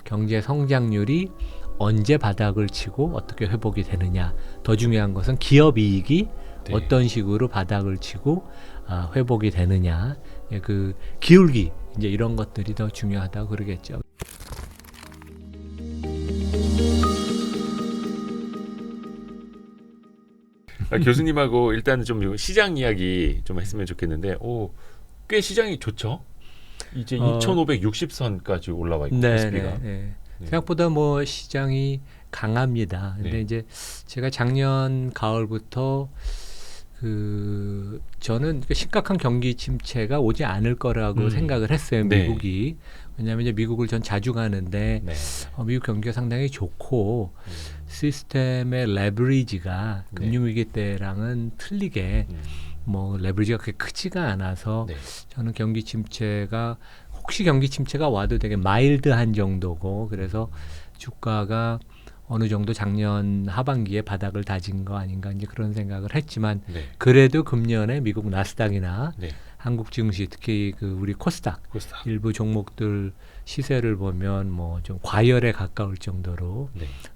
경제 성장률이 언제 바닥을 치고 어떻게 회복이 되느냐. 더 중요한 것은 기업 이익이 네. 어떤 식으로 바닥을 치고 회복이 되느냐. 예, 그 기울기 이제 이런 것들이 더 중요하다고 그러겠죠. 교수님하고 일단은 좀 시장 이야기 좀 했으면 좋겠는데, 꽤 시장이 좋죠. 이제 2,560선까지 올라와 있고 S&P가. 네. 생각보다 뭐 시장이 강합니다. 근데 네. 이제 제가 작년 가을부터 저는 심각한 경기 침체가 오지 않을 거라고 생각을 했어요. 미국이. 왜냐하면 이제 미국을 전 자주 가는데 네. 미국 경기가 상당히 좋고 시스템의 레버리지가 금융위기 때랑은 틀리게 뭐 레버리지가 그렇게 크지가 않아서 저는 경기 침체가 혹시 경기 침체가 와도 되게 마일드한 정도고 그래서 주가가 어느 정도 작년 하반기에 바닥을 다진 거 아닌가 이제 그런 생각을 했지만 그래도 금년에 미국 나스닥이나 한국 증시 특히 우리 코스닥 일부 종목들 시세를 보면 뭐 좀 과열에 가까울 정도로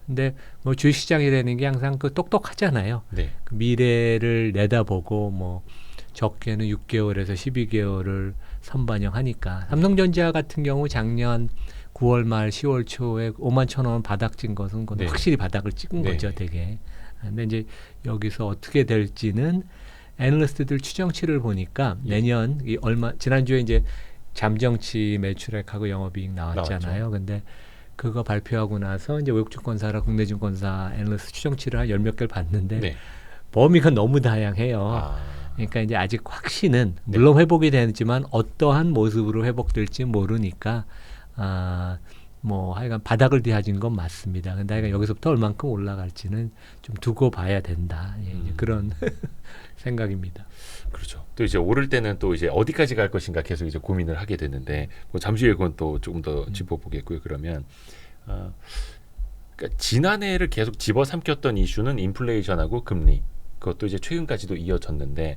근데 뭐 주식시장이라는 게 항상 똑똑하잖아요. 그 미래를 내다보고 뭐 적게는 6개월에서 12개월을 선반영하니까 삼성전자 같은 경우 작년 9월 말 10월 초에 5만 1,000원 바닥 찐 것은 확실히 바닥을 찍은 거죠, 되게. 근데 이제 여기서 어떻게 될지는 애널리스트들 추정치를 보니까 내년 지난주에 이제 잠정치 매출액하고 영업이익 나왔잖아요. 근데 그거 발표하고 나서 이제 외국 증권사랑 국내 증권사 애널리스트 추정치를 한 10몇 개를 봤는데 범위가 너무 다양해요. 그러니까 이제 아직 확신은 물론 회복이 되지만 어떠한 모습으로 회복될지 모르니까 뭐 하여간 바닥을 뒤집은 건 맞습니다. 근데 하여간 여기서부터 얼만큼 올라갈지는 좀 두고 봐야 된다. 이제 그런 생각입니다. 그렇죠. 또 이제 오를 때는 또 이제 어디까지 갈 것인가 계속 이제 고민을 하게 되는데 뭐 잠시 후에 그건 또 조금 더 짚어보겠고요. 그러면 그러니까 지난해를 계속 집어삼켰던 이슈는 인플레이션하고 금리. 그것도 이제 최근까지도 이어졌는데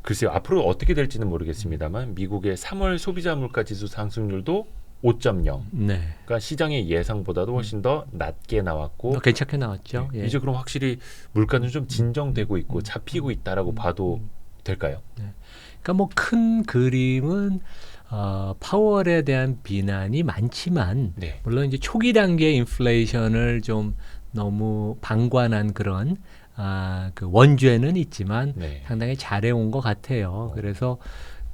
글쎄요. 앞으로 어떻게 될지는 모르겠습니다만 미국의 3월 소비자 물가지수 상승률도 5.0. 그러니까 시장의 예상보다도 훨씬 더 낮게 나왔고 괜찮게 나왔죠. 이제 그럼 확실히 물가는 좀 진정되고 있고 잡히고 있다라고 봐도 될까요? 그러니까 뭐 큰 그림은 파월에 대한 비난이 많지만 물론 이제 초기 단계 인플레이션을 좀 너무 방관한 그런 그 원죄는 있지만 상당히 잘해온 것 같아요. 그래서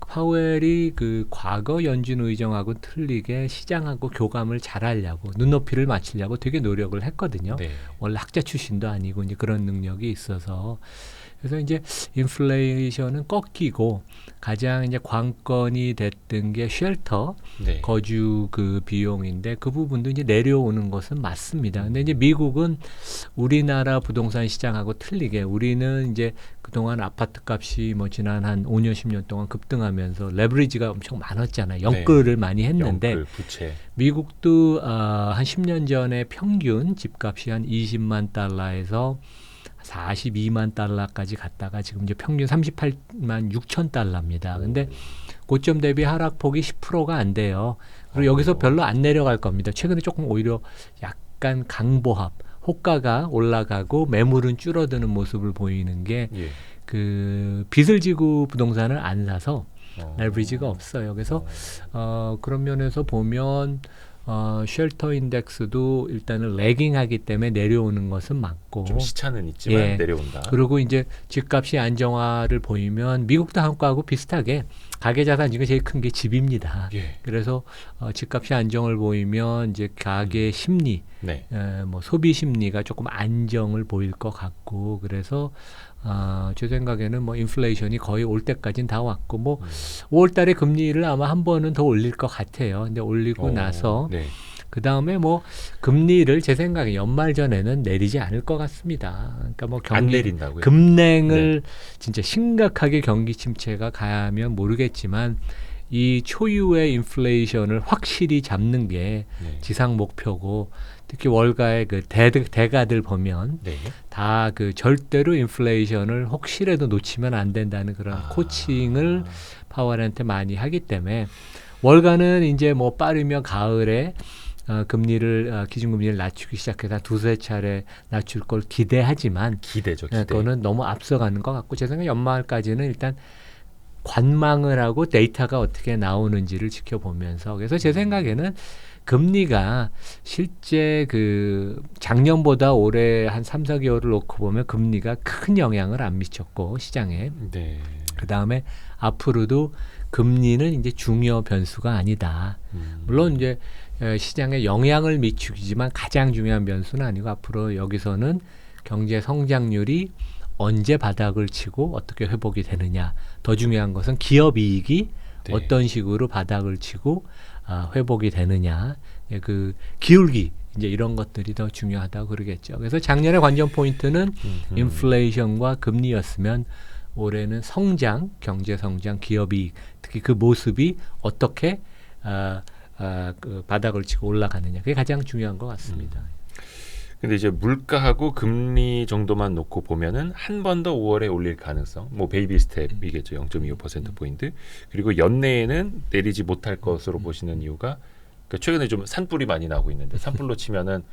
파웰이 과거 연준 의정하고 틀리게 시장하고 교감을 잘하려고 눈높이를 맞추려고 되게 노력을 했거든요. 원래 학자 출신도 아니고 이제 그런 능력이 있어서 그래서 이제 인플레이션은 꺾이고 가장 이제 관건이 됐던 게 쉘터 거주 비용인데 그 부분도 이제 내려오는 것은 맞습니다. 근데 이제 미국은 우리나라 부동산 시장하고 틀리게 우리는 이제 그동안 아파트 값이 뭐 지난 한 5년 10년 동안 급등하면서 레버리지가 엄청 많았잖아요. 연끌을 많이 했는데 부채. 미국도 한 10년 전에 평균 집값이 한 20만 달러에서 42만 달러까지 갔다가 지금 이제 평균 38만 6천 달러입니다. 근데 고점 대비 하락폭이 10%가 안 돼요. 그리고 여기서 별로 안 내려갈 겁니다. 최근에 조금 오히려 약간 강보합, 호가가 올라가고 매물은 줄어드는 모습을 보이는 게 빚을 지고 부동산을 안 사서 레버리지가 없어요. 그래서 그런 면에서 보면 쉘터 인덱스도 일단은 레깅하기 때문에 내려오는 것은 맞고 좀 시차는 있지만 내려온다. 그리고 이제 집값이 안정화를 보이면 미국도 한국하고 비슷하게 가계자산 중에 제일 큰 게 집입니다. 그래서 집값이 안정을 보이면 이제 가계 심리, 뭐 소비 심리가 조금 안정을 보일 것 같고 그래서 제 생각에는 뭐 인플레이션이 거의 올 때까지는 다 왔고 뭐 5월 달에 금리를 아마 한 번은 더 올릴 것 같아요. 근데 올리고 나서 그 다음에 뭐 금리를 제 생각에 연말 전에는 내리지 않을 것 같습니다. 그러니까 뭐 안 내린다고요? 급냉을 진짜 심각하게 경기 침체가 가면 모르겠지만 이 초유의 인플레이션을 확실히 잡는 게 지상 목표고 특히 월가의 대가들 보면 다 절대로 인플레이션을 혹시라도 놓치면 안 된다는 그런 코칭을 파월한테 많이 하기 때문에 월가는 이제 뭐 빠르면 가을에 기준금리를 낮추기 시작해서 한 두세 차례 낮출 걸 기대하지만 기대죠. 기대. 그거는 너무 앞서가는 것 같고 제 생각에 연말까지는 일단 관망을 하고 데이터가 어떻게 나오는지를 지켜보면서 그래서 제 생각에는 금리가 실제 그 작년보다 올해 한 3, 4개월을 놓고 보면 금리가 큰 영향을 안 미쳤고 시장에 네. 그다음에 앞으로도 금리는 이제 중요 변수가 아니다. 물론 이제 시장에 영향을 미치지만 가장 중요한 변수는 아니고 앞으로 여기서는 경제 성장률이 언제 바닥을 치고 어떻게 회복이 되느냐. 더 중요한 것은 기업 이익이 네. 어떤 식으로 바닥을 치고 회복이 되느냐. 그 기울기 이제 이런 것들이 더 중요하다고 그러겠죠. 그래서 작년에 관전 포인트는 인플레이션과 금리였으면 올해는 성장, 경제 성장, 기업 이익 특히 그 모습이 어떻게 그 바닥을 치고 올라가느냐. 그게 가장 중요한 것 같습니다. 근데 이제 물가하고 금리 정도만 놓고 보면은 한 번 더 5월에 올릴 가능성, 뭐 베이비 스텝이겠죠. 0.25% 포인트. 그리고 연내에는 내리지 못할 것으로 보시는 이유가 그러니까 최근에 좀 산불이 많이 나고 있는데 산불로 치면은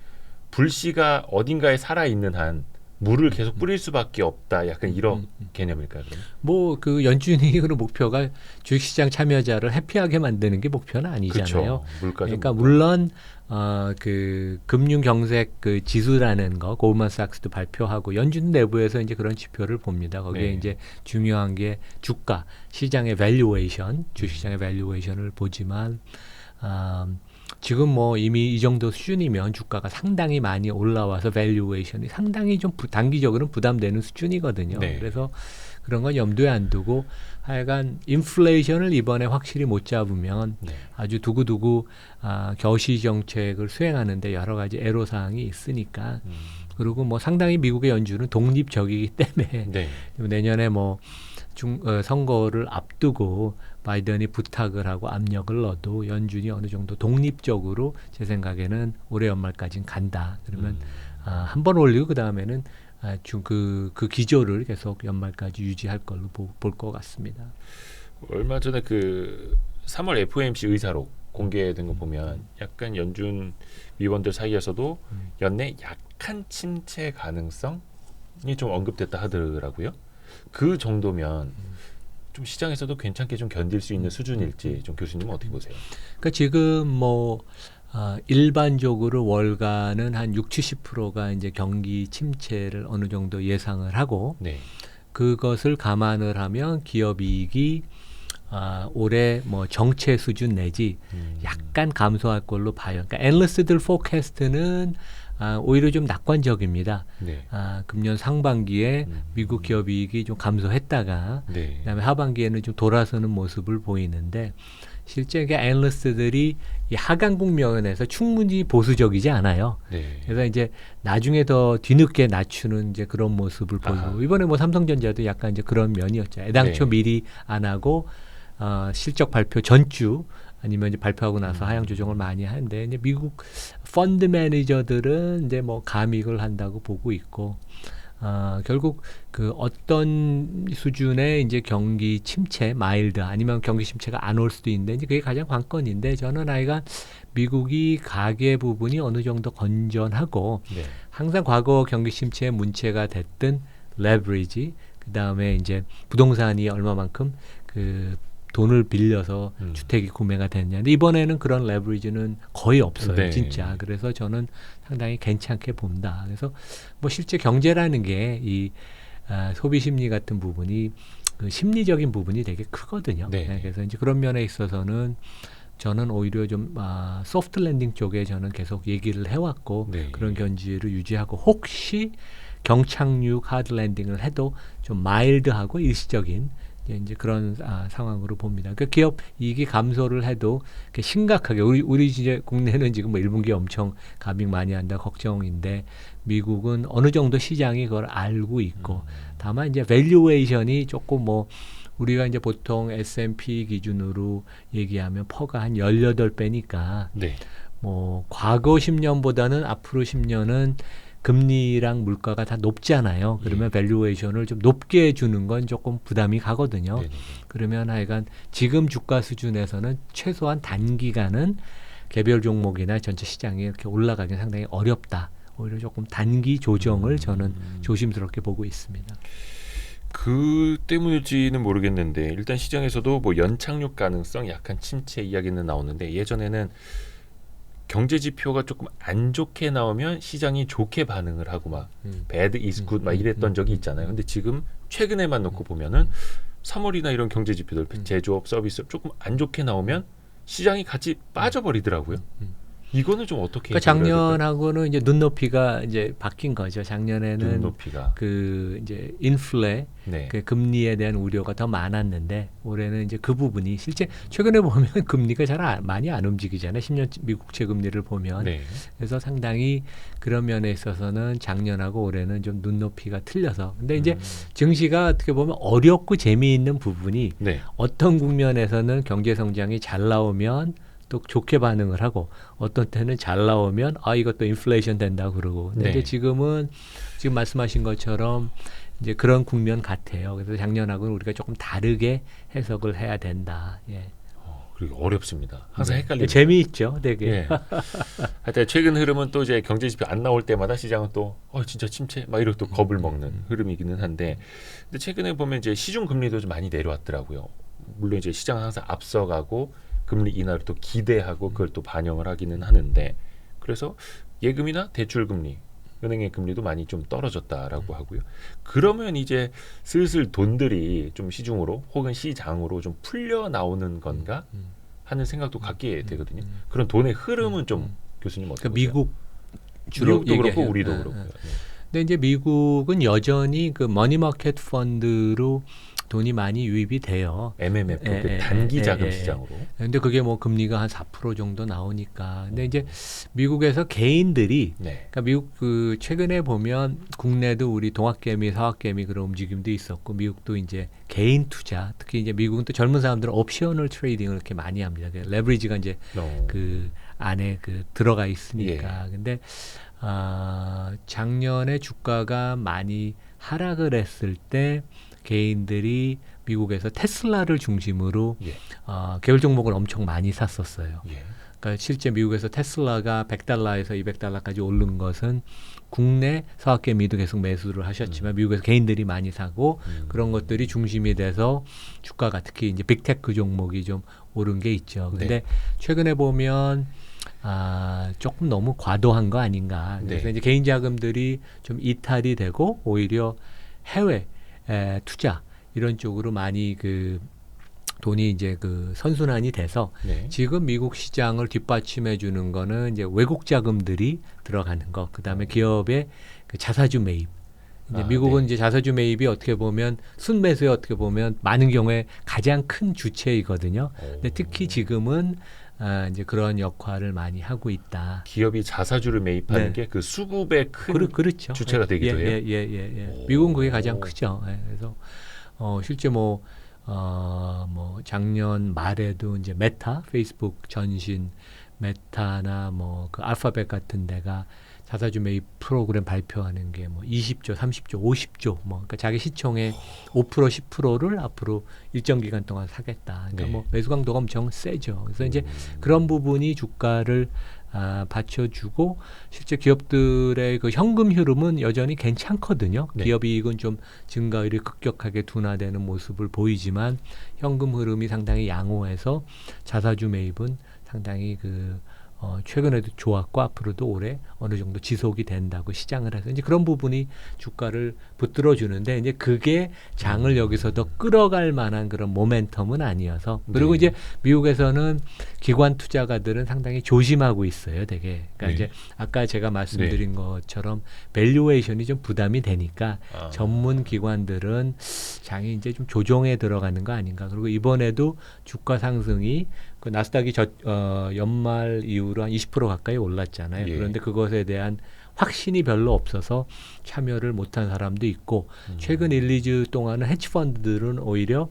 불씨가 어딘가에 살아 있는 한 물을 계속 뿌릴 수밖에 없다. 약간 이런 개념일까요? 그러면? 뭐 그 연준이익의 목표가 주식시장 참여자를 해피하게 만드는 게 목표는 아니잖아요. 그렇죠. 물가 그러니까 물론 그 금융 경색 그 지수라는 거 고ld만삭스도 발표하고 연준 내부에서 이제 그런 지표를 봅니다. 거기에 네. 이제 중요한 게 주가 시장의 밸류에이션, 주식시장의 밸류에이션을 보지만 지금 뭐 이미 이 정도 수준이면 주가가 상당히 많이 올라와서 밸류에이션이 상당히 좀 단기적으로는 부담되는 수준이거든요. 네. 그래서 그런 건 염두에 안 두고 하여간 인플레이션을 이번에 확실히 못 잡으면 네. 아주 두고두고 겨시 정책을 수행하는데 여러 가지 애로사항이 있으니까 그리고 뭐 상당히 미국의 연준은 독립적이기 때문에 네. 내년에 뭐 선거를 앞두고 바이든이 부탁을 하고 압력을 넣어도 연준이 어느 정도 독립적으로 제 생각에는 올해 연말까지는 간다. 그러면 한 번 올리고 그 다음에는 그 기조를 계속 연말까지 유지할 걸로 볼 것 같습니다. 얼마 전에 그 3월 FOMC 의사록 공개된 거 보면 약간 연준 위원들 사이에서도 연내 약한 침체 가능성이 좀 언급됐다 하더라고요. 그 정도면 좀 시장에서도 괜찮게 좀 견딜 수 있는 수준일지 좀 교수님은 어떻게 보세요? 그러니까 지금 뭐 일반적으로 월가는 한 60~70%가 이제 경기 침체를 어느 정도 예상을 하고 네. 그것을 감안을 하면 기업 이익이 올해 뭐 정체 수준 내지 약간 감소할 걸로 봐요. 그러니까 애널리스트들 포캐스트는 오히려 좀 낙관적입니다. 네. 금년 상반기에 미국 기업 이익이 좀 감소했다가 네. 그다음에 하반기에는 좀 돌아서는 모습을 보이는데 실제 애널리스트들이 이 하강 국면에서 충분히 보수적이지 않아요. 네. 그래서 이제 나중에 더 뒤늦게 낮추는 이제 그런 모습을 보이고 아하. 이번에 뭐 삼성전자도 약간 이제 그런 면이었죠. 애당초 네. 미리 안 하고 실적 발표 전주 아니면 이제 발표하고 나서 하향 조정을 많이 하는데 이제 미국 펀드 매니저들은 이제 뭐 감익을 한다고 보고 있고 결국 그 어떤 수준의 이제 경기 침체 마일드 아니면 경기 침체가 안 올 수도 있는데 이제 그게 가장 관건인데 저는 미국이 가계 부분이 어느 정도 건전하고 네. 항상 과거 경기 침체의 문체가 됐던 레버리지 그다음에 이제 부동산이 얼마만큼 그 돈을 빌려서 주택이 구매가 됐냐. 근데 이번에는 그런 레버리지는 거의 없어요. 네. 진짜. 그래서 저는 상당히 괜찮게 본다. 그래서 뭐 실제 경제라는 게 이 소비 심리 같은 부분이 그 심리적인 부분이 되게 크거든요. 네. 네, 그래서 이제 그런 면에 있어서는 저는 오히려 좀 소프트 랜딩 쪽에 저는 계속 얘기를 해왔고 네. 그런 견지를 유지하고 혹시 경착륙 하드 랜딩을 해도 좀 마일드하고 일시적인 이제 그런 상황으로 봅니다. 그러니까 기업 이익이 감소를 해도 심각하게 우리 이제 국내는 지금 뭐 1분기 엄청 감익 많이 한다 걱정인데 미국은 어느 정도 시장이 그걸 알고 있고 다만 이제 밸류에이션이 조금 뭐 우리가 이제 보통 S&P 기준으로 얘기하면 퍼가 한 18배니까 네. 뭐 과거 10년보다는 앞으로 10년은 금리랑 물가가 다 높잖아요. 그러면 밸류에이션을 좀 높게 주는 건 조금 부담이 가거든요. 네네. 그러면 하여간 지금 주가 수준에서는 최소한 단기간은 개별 종목이나 전체 시장이 이렇게 올라가기 상당히 어렵다. 오히려 조금 단기 조정을 저는 조심스럽게 보고 있습니다. 그 때문일지는 모르겠는데 일단 시장에서도 뭐 연착륙 가능성, 약한 침체 이야기는 나오는데 예전에는 경제 지표가 조금 안 좋게 나오면 시장이 좋게 반응을 하고 막 bad is good 막 이랬던 적이 있잖아요. 근데 지금 최근에만 놓고 보면은 3월이나 이런 경제 지표들 제조업, 서비스 조금 안 좋게 나오면 시장이 같이 빠져버리더라고요. 이거는 좀 어떻게 그러니까 작년하고는 이제 눈높이가 이제 바뀐 거죠. 작년에는 눈높이가 그 이제 인플레 네. 그 금리에 대한 우려가 더 많았는데 올해는 이제 그 부분이 실제 최근에 보면 금리가 잘 많이 안 움직이잖아요. 10년 미국채 금리를 보면. 네. 그래서 상당히 그런 면에 있어서는 작년하고 올해는 좀 눈높이가 틀려서. 근데 이제 증시가 어떻게 보면 어렵고 재미있는 부분이 네. 어떤 국면에서는 경제 성장이 잘 나오면 또 좋게 반응을 하고 어떤 때는 잘 나오면 아 이것도 인플레이션 된다 그러고 근데 네. 이제 지금은 지금 말씀하신 것처럼 이제 그런 국면 같아요. 그래서 작년하고는 우리가 조금 다르게 해석을 해야 된다. 예. 그리고 어렵습니다. 항상 헷갈리죠. 재미있죠, 되게. 예. 하여튼 최근 흐름은 또 이제 경제 지표 안 나올 때마다 시장은 또 진짜 침체 막 이러고 또 겁을 먹는 흐름이기는 한데 근데 최근에 보면 이제 시중 금리도 좀 많이 내려왔더라고요. 물론 이제 시장은 항상 앞서가고 금리 인하를 또 기대하고 그걸 또 반영을 하기는 하는데 그래서 예금이나 대출 금리, 은행의 금리도 많이 좀 떨어졌다라고 하고요. 그러면 이제 슬슬 돈들이 좀 시중으로 혹은 시장으로 좀 풀려 나오는 건가 하는 생각도 갖게 되거든요. 그런 돈의 흐름은 좀 교수님 어떻게 보세요? 미국 주로 미국도 그렇고 얘기해요. 우리도 그렇고요. 네. 근데 이제 미국은 여전히 그 머니마켓 펀드로 돈이 많이 유입이 돼요. MMF 그 단기 자금 시장으로. 근데 그게 뭐 금리가 한 4% 정도 나오니까. 근데 이제 미국에서 개인들이 네. 그러니까 미국 그 최근에 보면 국내도 우리 동학개미, 서학개미 그런 움직임도 있었고 미국도 이제 개인 투자, 특히 이제 미국은 또 젊은 사람들은 옵셔널 트레이딩을 이렇게 많이 합니다. 그 레버리지가 이제 그 안에 그 들어가 있으니까. 근데 작년에 주가가 많이 하락을 했을 때 개인들이 미국에서 테슬라를 중심으로 개별 종목을 엄청 많이 샀었어요. 그러니까 실제 미국에서 테슬라가 $100에서 $200까지 오른 것은 국내 서학개미도 계속 매수를 하셨지만 미국에서 개인들이 많이 사고 그런 것들이 중심이 돼서 주가가 특히 이제 빅테크 종목이 좀 오른 게 있죠. 근데 최근에 보면 조금 너무 과도한 거 아닌가. 그래서 이제 개인 자금들이 좀 이탈이 되고 오히려 해외 투자 이런 쪽으로 많이 그 돈이 이제 그 선순환이 돼서 지금 미국 시장을 뒷받침해 주는 거는 이제 외국 자금들이 들어가는 거, 그 다음에 기업의 그 자사주 매입. 이제 미국은 이제 자사주 매입이 어떻게 보면 순매수에 어떻게 보면 많은 경우에 가장 큰 주체이거든요. 근데 특히 지금은 이제 그런 역할을 많이 하고 있다. 기업이 자사주를 매입하는 게 그 수급의 큰 그렇죠. 주체가 되기도 해요. 미국은 그게 가장 크죠. 그래서 실제 뭐 작년 말에도 이제 메타, 페이스북 전신 메타나 뭐 그 알파벳 같은 데가 자사주 매입 프로그램 발표하는 게 뭐 20조, 30조, 50조 뭐 그러니까 자기 시총의 5%, 10%를 앞으로 일정 기간 동안 사겠다. 그러니까 뭐 매수 강도가 엄청 세죠. 그래서 이제 그런 부분이 주가를 받쳐주고 실제 기업들의 그 현금 흐름은 여전히 괜찮거든요. 기업 이익은 좀 증가율이 급격하게 둔화되는 모습을 보이지만 현금 흐름이 상당히 양호해서 자사주 매입은 상당히 그 최근에도 좋았고 앞으로도 올해 어느 정도 지속이 된다고 시장을 해서 이제 그런 부분이 주가를 붙들어 주는데 이제 그게 장을 여기서 더 끌어갈 만한 그런 모멘텀은 아니어서 그리고 이제 미국에서는 기관 투자가들은 상당히 조심하고 있어요, 되게. 그러니까 이제 아까 제가 말씀드린 것처럼 밸류에이션이 좀 부담이 되니까 전문 기관들은 장이 이제 좀 조정에 들어가는 거 아닌가. 그리고 이번에도 주가 상승이 그 나스닥이 연말 이후로 한 20% 가까이 올랐잖아요. 그런데 그것에 대한 확신이 별로 없어서 참여를 못한 사람도 있고 최근 1, 2주 동안은 헤지펀드들은 오히려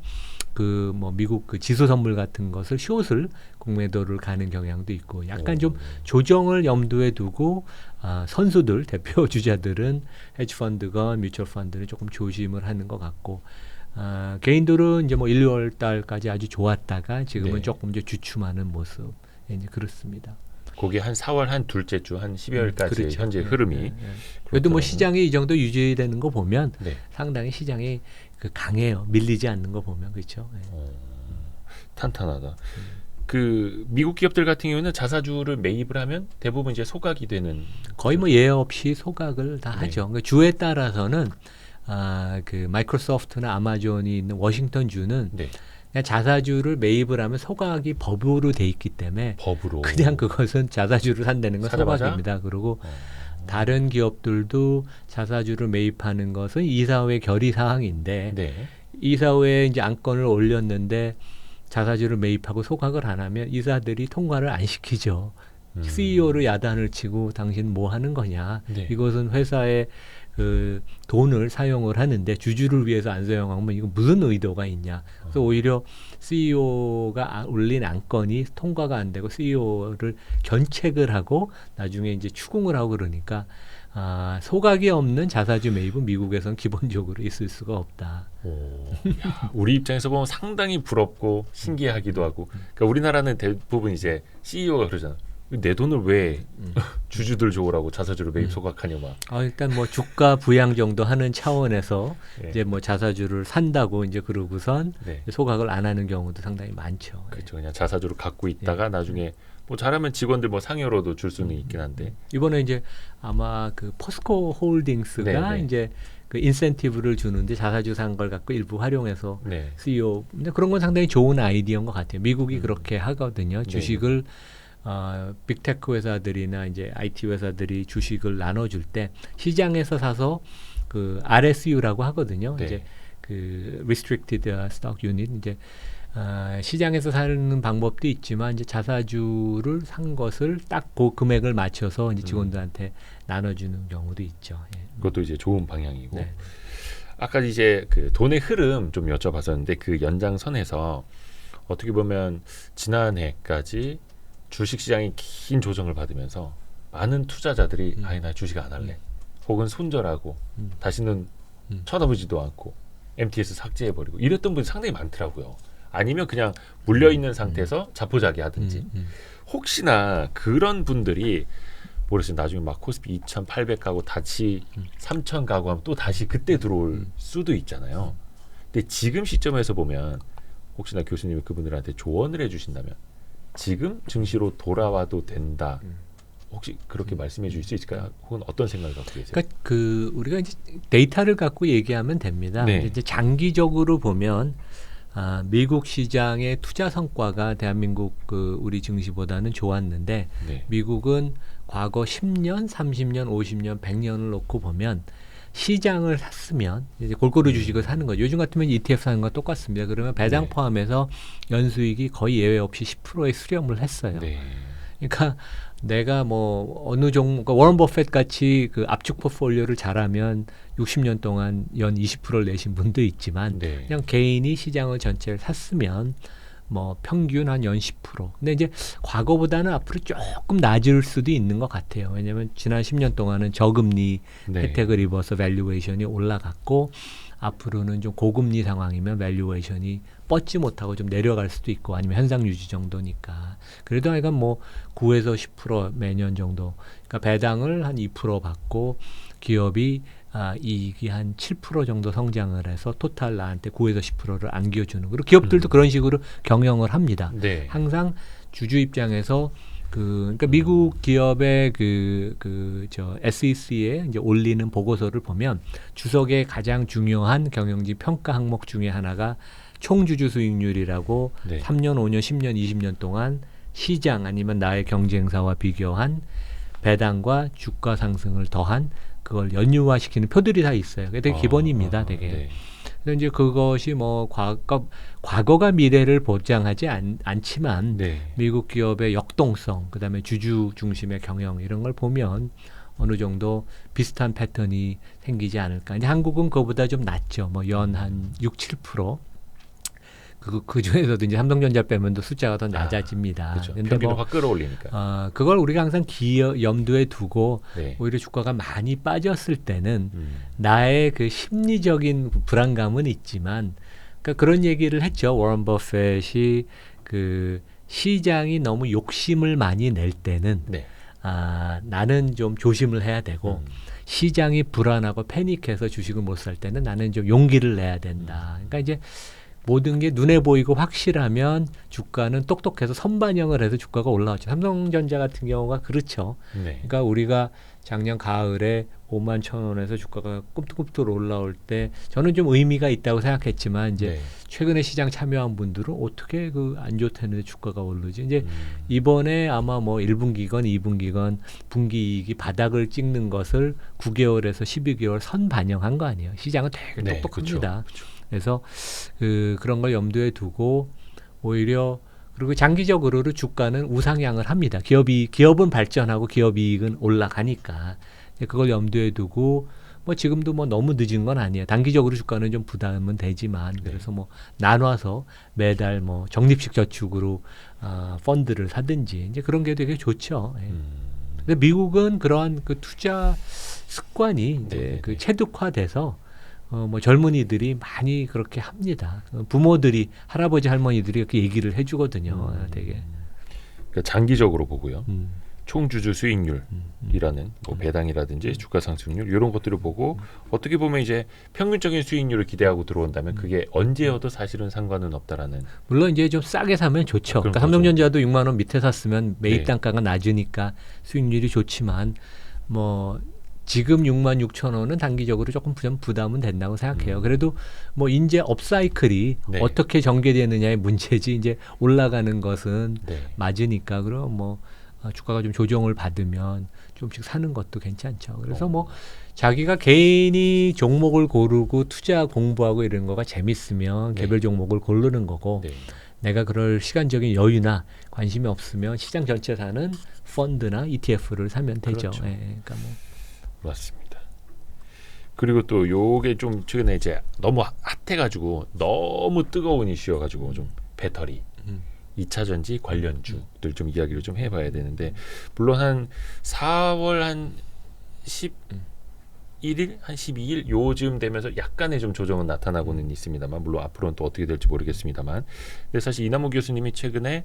그 뭐 미국 그 지수 선물 같은 것을 숏을 공매도를 가는 경향도 있고 약간 좀 조정을 염두에 두고 선수들 대표 주자들은 헤지펀드건 뮤추얼 펀드는 조금 조심을 하는 것 같고 개인들은 이제 뭐 1, 2월 달까지 아주 좋았다가 지금은 조금 이제 주춤하는 모습 이제 그렇습니다. 그게 한 4월 한 둘째 주 한 12월까지 그렇죠. 현재 흐름이. 그래도 뭐 시장이 이 정도 유지되는 거 보면 네. 상당히 시장이 그 강해요. 밀리지 않는 거 보면 그렇죠. 탄탄하다. 그 미국 기업들 같은 경우는 자사주를 매입을 하면 대부분 이제 소각이 되는 거의 뭐 예외 없이 소각을 다 네. 하죠. 그러니까 주에 따라서는 그 마이크로소프트나 아마존이 있는 워싱턴 주는 네. 그냥 자사주를 매입을 하면 소각이 법으로 돼 있기 때문에 법으로 그냥 그것은 자사주를 산다는 건 사자마자? 소각입니다. 그리고 다른 기업들도 자사주를 매입하는 것은 이사회 결의 사항인데 네. 이사회에 이제 안건을 올렸는데 자사주를 매입하고 소각을 안 하면 이사들이 통과를 안 시키죠. CEO를 야단을 치고 당신 뭐 하는 거냐. 네. 이것은 회사의 그 돈을 사용을 하는데 주주를 위해서 안 사용하면 이거 무슨 의도가 있냐. 그래서 오히려 CEO가 올린 안건이 통과가 안 되고 CEO를 견책을 하고 나중에 이제 추궁을 하고 그러니까 소각이 없는 자사주 매입은 미국에서는 기본적으로 있을 수가 없다. 야, 우리 입장에서 보면 상당히 부럽고 신기하기도 하고. 그러니까 우리나라는 대부분 이제 CEO가 그러잖아. 내 돈을 왜 주주들 좋으라고 자사주를 매입 소각하냐 막. 일단 뭐 주가 부양 정도 하는 차원에서 네. 이제 뭐 자사주를 산다고 이제 그러고선 네. 소각을 안 하는 경우도 상당히 많죠. 그렇죠. 그냥 자사주를 갖고 있다가 나중에 뭐 잘하면 직원들 뭐 상여로도 줄 수는 있긴 한데. 이번에 이제 아마 그 포스코 홀딩스가 네, 네. 이제 그 인센티브를 주는데 자사주 산 걸 갖고 일부 활용해서 네. CEO 근데 그런 건 상당히 좋은 아이디어인 것 같아요. 미국이 그렇게 하거든요. 네. 주식을 빅테크 회사들이나 이제 IT 회사들이 주식을 나눠줄 때 시장에서 사서 그 RSU라고 하거든요. 네. 이제 그 Restricted Stock Unit 이제 시장에서 사는 방법도 있지만 이제 자사주를 산 것을 딱 그 금액을 맞춰서 이제 직원들한테 나눠주는 경우도 있죠. 예. 그것도 이제 좋은 방향이고. 네. 아까 이제 그 돈의 흐름 좀 여쭤봤었는데 그 연장선에서 어떻게 보면 지난해까지 주식시장이 긴 조정을 받으면서 많은 투자자들이 아예 나 주식 안 할래. 혹은 손절하고 다시는 쳐다보지도 않고 MTS 삭제해버리고 이랬던 분이 상당히 많더라고요. 아니면 그냥 물려있는 상태에서 자포자기 하든지. 혹시나 그런 분들이 모르겠어요. 나중에 막 코스피 2,800 가고 다시 3,000 가고 하면 또 다시 그때 들어올 수도 있잖아요. 근데 지금 시점에서 보면 혹시나 교수님이 그분들한테 조언을 해주신다면 지금 증시로 돌아와도 된다. 혹시 그렇게 말씀해 주실 수 있을까요? 혹은 어떤 생각을 갖고 계세요? 그러니까 그 우리가 이제 데이터를 갖고 얘기하면 됩니다. 네. 이제 장기적으로 보면 미국 시장의 투자 성과가 대한민국 그 우리 증시보다는 좋았는데 네. 미국은 과거 10년, 30년, 50년, 100년을 놓고 보면 시장을 샀으면 이제 골고루 주식을 사는 거죠. 요즘 같으면 ETF 사는 거 똑같습니다. 그러면 배당 네. 포함해서 연수익이 거의 예외 없이 10%의 수렴을 했어요. 네. 그러니까 내가 뭐 어느 종목, 그러니까 워런 버핏 같이 그 압축 포트폴리오를 잘하면 60년 동안 연 20%를 내신 분도 있지만 네. 그냥 개인이 시장을 전체를 샀으면 뭐 평균 한 연 10%. 근데 이제 과거보다는 앞으로 조금 낮을 수도 있는 것 같아요. 왜냐하면 지난 10년 동안은 저금리 네. 혜택을 입어서 밸류에이션이 올라갔고 앞으로는 좀 고금리 상황이면 밸류에이션이 뻗지 못하고 좀 내려갈 수도 있고 아니면 현상 유지 정도니까 그래도 하여간 뭐 9에서 10% 매년 정도 그러니까 배당을 한 2% 받고 기업이 이익이 한 7% 정도 성장을 해서 토탈 나한테 9에서 10%를 안겨주는 그리고 기업들도 그런 식으로 경영을 합니다. 네. 항상 주주 입장에서 그러니까 미국 기업의 저 SEC에 이제 올리는 보고서를 보면 주석의 가장 중요한 경영지 평가 항목 중에 하나가 총주주 수익률이라고 네. 3년, 5년, 10년, 20년 동안 시장 아니면 나의 경쟁사와 비교한 배당과 주가 상승을 더한 그걸 연유화시키는 표들이 다 있어요. 그게 되게 기본입니다, 되게. 네. 그래서 이제 그것이 뭐 과거가 미래를 보장하지 않지만 네. 미국 기업의 역동성, 그다음에 주주 중심의 경영 이런 걸 보면 어느 정도 비슷한 패턴이 생기지 않을까. 이제 한국은 그거보다 좀 낮죠. 뭐 연 한 6, 7%. 그 중에서도 이제 삼성전자 빼면 또 숫자가 더 낮아집니다. 그렇죠. 근데 평균을 확 끌어올리니까. 그걸 우리가 항상 염두에 두고 네. 오히려 주가가 많이 빠졌을 때는 나의 그 심리적인 불안감은 있지만 그러니까 그런 얘기를 했죠. 워런 버핏이 그 시장이 너무 욕심을 많이 낼 때는 네. 나는 좀 조심을 해야 되고 시장이 불안하고 패닉해서 주식을 못 살 때는 나는 좀 용기를 내야 된다. 그러니까 이제 모든 게 눈에 보이고 확실하면 주가는 똑똑해서 선반영을 해서 주가가 올라왔죠. 삼성전자 같은 경우가 그렇죠. 네. 그러니까 우리가 작년 가을에 5만 1,000원에서 주가가 꿈틀꿈틀 올라올 때 저는 좀 의미가 있다고 생각했지만 이제 네. 최근에 시장 참여한 분들은 어떻게 그 안 좋다는데 주가가 오르지? 이제 이번에 아마 뭐 1분기건 2분기건 분기이익이 바닥을 찍는 것을 9개월에서 12개월 선 반영한 거 아니에요. 시장은 되게 네, 똑똑합니다. 그쵸. 그래서 그런 걸 염두에 두고 오히려 그리고 장기적으로 주가는 우상향을 합니다. 기업은 발전하고 기업이익은 올라가니까 그걸 염두에 두고 뭐 지금도 뭐 너무 늦은 건 아니에요. 단기적으로 주가는 좀 부담은 되지만 그래서 뭐 나눠서 매달 뭐 적립식 저축으로 펀드를 사든지 이제 그런 게 되게 좋죠. 예. 근데 미국은 그러한 그 투자 습관이 이제 그 체득화돼서 뭐 젊은이들이 많이 그렇게 합니다. 부모들이 할아버지 할머니들이 이렇게 얘기를 해주거든요. 되게 그러니까 장기적으로 보고요. 총주주 수익률이라는 뭐 배당이라든지 주가 상승률 이런 것들을 보고 어떻게 보면 이제 평균적인 수익률을 기대하고 들어온다면 그게 언제여도 사실은 상관은 없다라는. 물론 이제 좀 싸게 사면 좋죠. 그러니까 삼성전자도 6만 원 밑에 샀으면 매입 단가가 낮으니까 수익률이 좋지만 뭐 지금 6만 6천 원은 단기적으로 조금 부담은 된다고 생각해요. 그래도 뭐 이제 업사이클이 어떻게 전개되느냐의 문제지 이제 올라가는 것은 맞으니까 그럼 뭐 주가가 좀 조정을 받으면 조금씩 사는 것도 괜찮죠. 그래서 뭐 자기가 개인이 종목을 고르고 투자 공부하고 이런 거가 재밌으면 개별 종목을 고르는 거고 내가 그럴 시간적인 여유나 관심이 없으면 시장 전체 사는 펀드나 ETF를 사면 되죠. 그렇죠. 그러니까 뭐 맞습니다. 그리고 또 요게 좀 최근에 이제 너무 핫해가지고 너무 뜨거운 이슈여가지고 좀 배터리 2차 전지 관련주들 좀 이야기를 좀 해봐야 되는데 물론 한 4월 한 11일 한 12일 요즘 되면서 약간의 좀 조정은 나타나고는 있습니다만 물론 앞으로는 또 어떻게 될지 모르겠습니다만 근데 사실 이남우 교수님이 최근에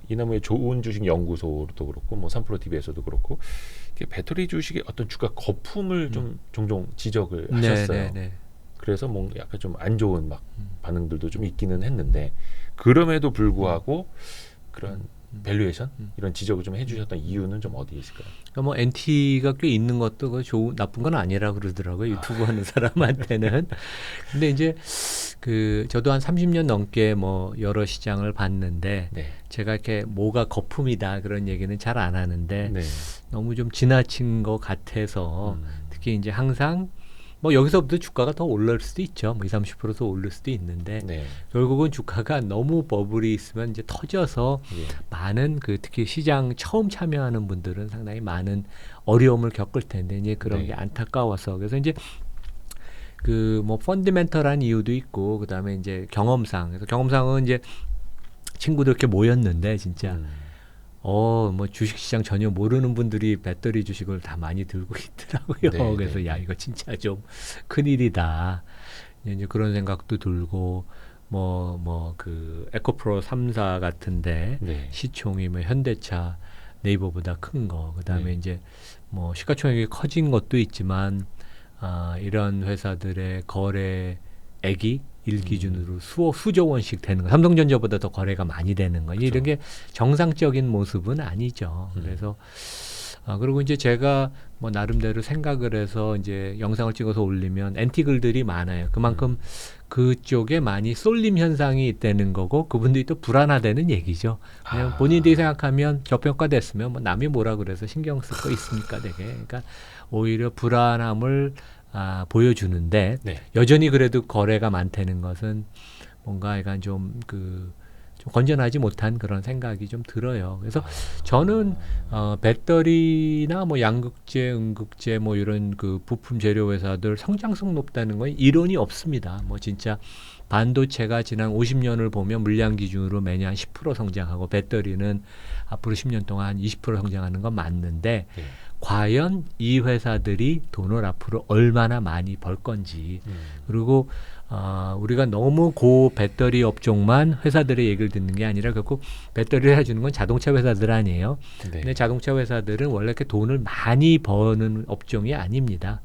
이남우의 좋은 주식 연구소도 그렇고 뭐 3프로 TV에서도 그렇고 배터리 주식의 어떤 주가 거품을 좀 종종 지적을 하셨어요. 그래서 뭐 약간 좀 안 좋은 막 반응들도 좀 있기는 했는데 그럼에도 불구하고 그런 밸류에이션 이런 지적을 좀 해주셨던 이유는 좀 어디에 있을까요? 그러니까 뭐 NT가 꽤 있는 것도 그 나쁜 건 아니라 그러더라고요. 유튜브 하는 사람한테는. 근데 이제 저도 한 30년 넘게 뭐 여러 시장을 봤는데 제가 이렇게 뭐가 거품이다 그런 얘기는 잘 안 하는데 너무 좀 지나친 것 같아서 특히 이제 항상 뭐 여기서부터 주가가 더 올라올 수도 있죠. 뭐 20-30% 더 오를 수도 있는데 결국은 주가가 너무 버블이 있으면 이제 터져서 많은 특히 시장 처음 참여하는 분들은 상당히 많은 어려움을 겪을 텐데 이제 그런 게 안타까워서 그래서 이제 뭐 펀드멘털한 이유도 있고 그다음에 이제 경험상 그래서 경험상은 이제 친구들 이렇게 모였는데 진짜 뭐 주식시장 전혀 모르는 분들이 배터리 주식을 다 많이 들고 있더라고요. 그래서 야 이거 진짜 좀 큰일이다. 이제 그런 생각도 들고 그 에코프로 3사 같은데 시총이 뭐 현대차 네이버보다 큰 거 그다음에 이제 뭐 시가총액이 커진 것도 있지만 이런 회사들의 거래액이 일기준으로 수조 원씩 되는 거. 삼성전자보다 더 거래가 많이 되는 거. 이런 게 정상적인 모습은 아니죠. 그래서 그리고 이제 제가 뭐 나름대로 생각을 해서 이제 영상을 찍어서 올리면 엔티글들이 많아요. 그만큼 그쪽에 많이 쏠림 현상이 있다는 거고 그분들이 또 불안하다는 얘기죠. 그냥 본인들이 생각하면 저평가됐으면 뭐 남이 뭐라 그래서 신경 쓸 거 있습니까 되게. 그러니까 오히려 불안함을 보여주는데 여전히 그래도 거래가 많다는 것은 뭔가 약간 좀 건전하지 못한 그런 생각이 좀 들어요. 그래서 저는 배터리나 뭐 양극재, 음극재 뭐 이런 부품 재료 회사들 성장성 높다는 건 이론이 없습니다. 뭐 진짜 반도체가 지난 50년을 보면 물량 기준으로 매년 한 10% 성장하고 배터리는 앞으로 10년 동안 한 20% 성장하는 건 맞는데 예. 과연 이 회사들이 돈을 앞으로 얼마나 많이 벌 건지 그리고 우리가 너무 고 배터리 업종만 회사들의 얘기를 듣는 게 아니라 결국 배터리를 해주는 건 자동차 회사들 아니에요. 네. 근데 자동차 회사들은 원래 이렇게 돈을 많이 버는 업종이 아닙니다.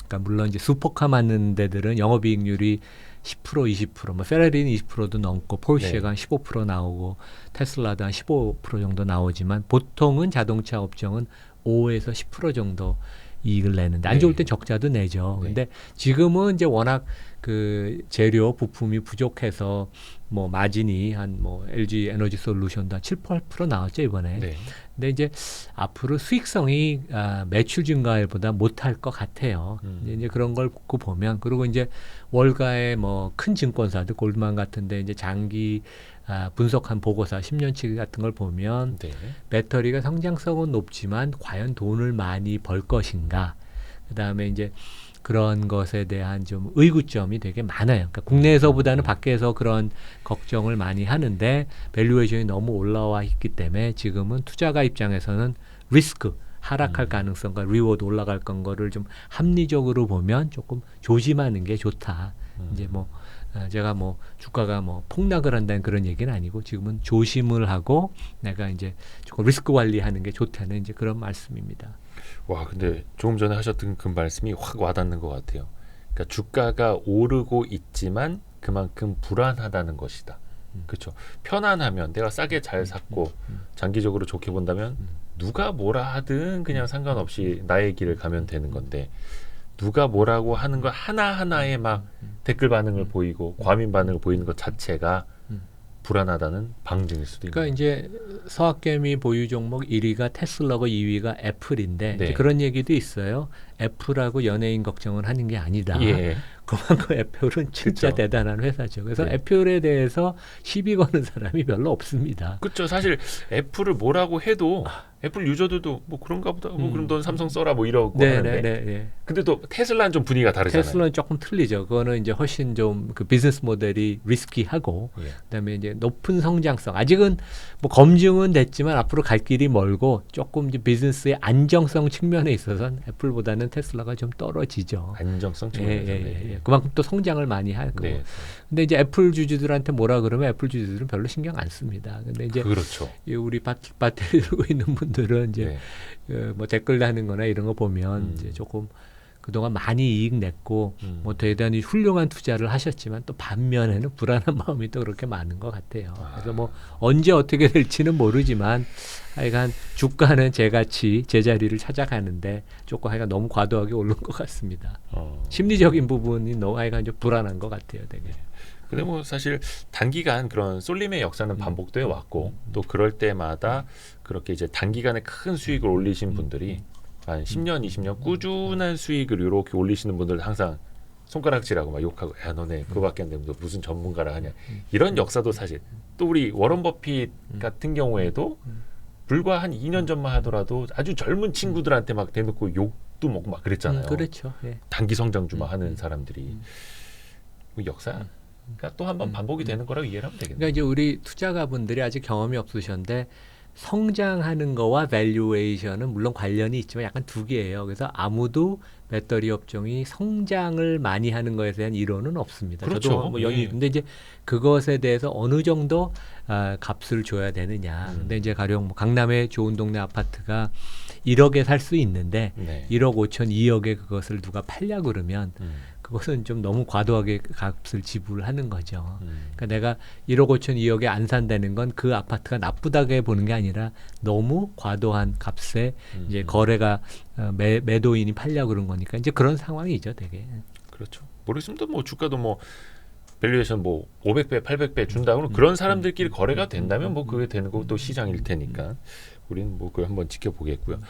그러니까 물론 이제 슈퍼카 만드는 데들은 영업이익률이 10%, 20%, 뭐 페라리는 20%도 넘고 포르쉐가 한 15% 나오고 테슬라도 한 15% 정도 나오지만 보통은 자동차 업종은 5에서 10% 정도 이익을 내는데 안 좋을 땐 적자도 내죠. 근데 지금은 이제 워낙 그 재료 부품이 부족해서 뭐 마진이 한 뭐 LG 에너지 솔루션도 한 7, 8% 나왔죠 이번에. 네. 근데 이제 앞으로 수익성이 매출 증가율보다 못할 것 같아요. 이제 그런 걸 보면 그리고 이제 월가의 뭐 큰 증권사들 골드만 같은데 이제 장기 분석한 보고서 10년치 같은 걸 보면 네. 배터리가 성장성은 높지만 과연 돈을 많이 벌 것인가? 그다음에 이제 그런 것에 대한 좀 의구점이 되게 많아요. 그러니까 국내에서보다는 밖에서 그런 걱정을 많이 하는데 밸류에이션이 너무 올라와 있기 때문에 지금은 투자가 입장에서는 리스크 하락할 가능성과 리워드 올라갈 건 거를 좀 합리적으로 보면 조금 조심하는 게 좋다. 이제 뭐 제가 뭐 주가가 뭐 폭락을 한다는 그런 얘기는 아니고 지금은 조심을 하고 내가 이제 조금 리스크 관리하는 게 좋다는 이제 그런 말씀입니다. 와, 근데 조금 전에 하셨던 그 말씀이 확 와닿는 것 같아요. 그러니까 주가가 오르고 있지만 그만큼 불안하다는 것이다. 그렇죠. 편안하면 내가 싸게 잘 샀고 장기적으로 좋게 본다면 누가 뭐라 하든 그냥 상관없이 나의 길을 가면 되는 건데 누가 뭐라고 하는 거 하나하나에 막 댓글 반응을 보이고 과민 반응을 보이는 것 자체가 불안하다는 방증일 수도 있는 그러니까 이제 서학개미 보유 종목 1위가 테슬라고 2위가 애플인데 네. 이제 그런 얘기도 있어요. 애플하고 연예인 걱정을 하는 게 아니다. 예. 그만큼 애플은 진짜 그쵸. 대단한 회사죠. 그래서 네. 애플에 대해서 시비 거는 사람이 별로 없습니다. 그렇죠. 사실 애플을 뭐라고 해도 애플 유저들도 뭐 그런가 보다. 뭐 그럼 넌 삼성 써라 뭐 이러고 하는데. 네. 근데 또 테슬라는 좀 분위기가 다르잖아요. 테슬라는 조금 틀리죠. 그거는 이제 훨씬 좀 그 비즈니스 모델이 리스키하고 예. 그다음에 이제 높은 성장성. 아직은 뭐 검증은 됐지만 앞으로 갈 길이 멀고 조금 이제 비즈니스의 안정성 측면에 있어서는 애플보다는 테슬라가 좀 떨어지죠. 안정성 측면에서. 예. 그만큼 또 성장을 많이 하고. 네. 근데 이제 애플 주주들한테 뭐라 그러면 애플 주주들은 별로 신경 안 씁니다. 근데 이제 그렇죠. 이 우리 배터리 들고 있는 분들은 이제 네. 뭐 댓글 다는 거나 이런 거 보면 이제 조금 그동안 많이 이익 냈고 뭐 대단히 훌륭한 투자를 하셨지만 또 반면에는 불안한 마음이 또 그렇게 많은 것 같아요. 그래서 뭐 언제 어떻게 될지는 모르지만 하여간 주가는 제같이 제자리를 찾아가는데 조금 하여간 너무 과도하게 오른 것 같습니다. 심리적인 부분이 너무 하여간 좀 불안한 것 같아요. 되게. 근데 뭐 사실 단기간 그런 쏠림의 역사는 반복되어 왔고 또 그럴 때마다 그렇게 이제 단기간에 큰 수익을 올리신 분들이 한 10년, 20년 꾸준한 수익을 이렇게 올리시는 분들 항상 손가락질하고 막 욕하고 야 너네 그거밖에 안 되면 너 무슨 전문가라 하냐 이런 역사도 사실 또 우리 워런 버핏 같은 경우에도 불과 한 2년 전만 하더라도 아주 젊은 친구들한테 막 대놓고 욕도 먹고 막 그랬잖아요. 그렇죠. 예. 단기 성장주만 하는 사람들이 그 역사 그러니까 또 한 번 반복이 되는 거라고 이해를 하면 되겠네요. 그러니까 이제 우리 투자가분들이 아직 경험이 없으셨는데 성장하는 거와 밸류에이션은 물론 관련이 있지만 약간 두 개예요. 그래서 아무도 배터리 업종이 성장을 많이 하는 것에 대한 이론은 없습니다. 그렇죠. 저도 뭐 근데 이제 그것에 대해서 어느 정도 값을 줘야 되느냐. 근데 이제 가령 뭐 강남의 좋은 동네 아파트가 1억에 살 수 있는데 네. 1억 5천, 2억에 그것을 누가 팔려 그러면 그것은 좀 너무 과도하게 값을 지불하는 거죠. 그러니까 내가 1억 5천, 2억에 안 산다는 건 그 아파트가 나쁘다게 보는 게 아니라 너무 과도한 값에 이제 거래가 매도인이 팔려 그런 거니까 이제 그런 상황이죠, 되게. 그렇죠. 모르겠으면 뭐 주가도 뭐 밸류에이션 뭐 500배, 800배 준다고는 그런 사람들끼리 거래가 된다면 뭐 그게 되는 것도 시장일 테니까 우리는 뭐 그걸 한번 지켜보겠고요.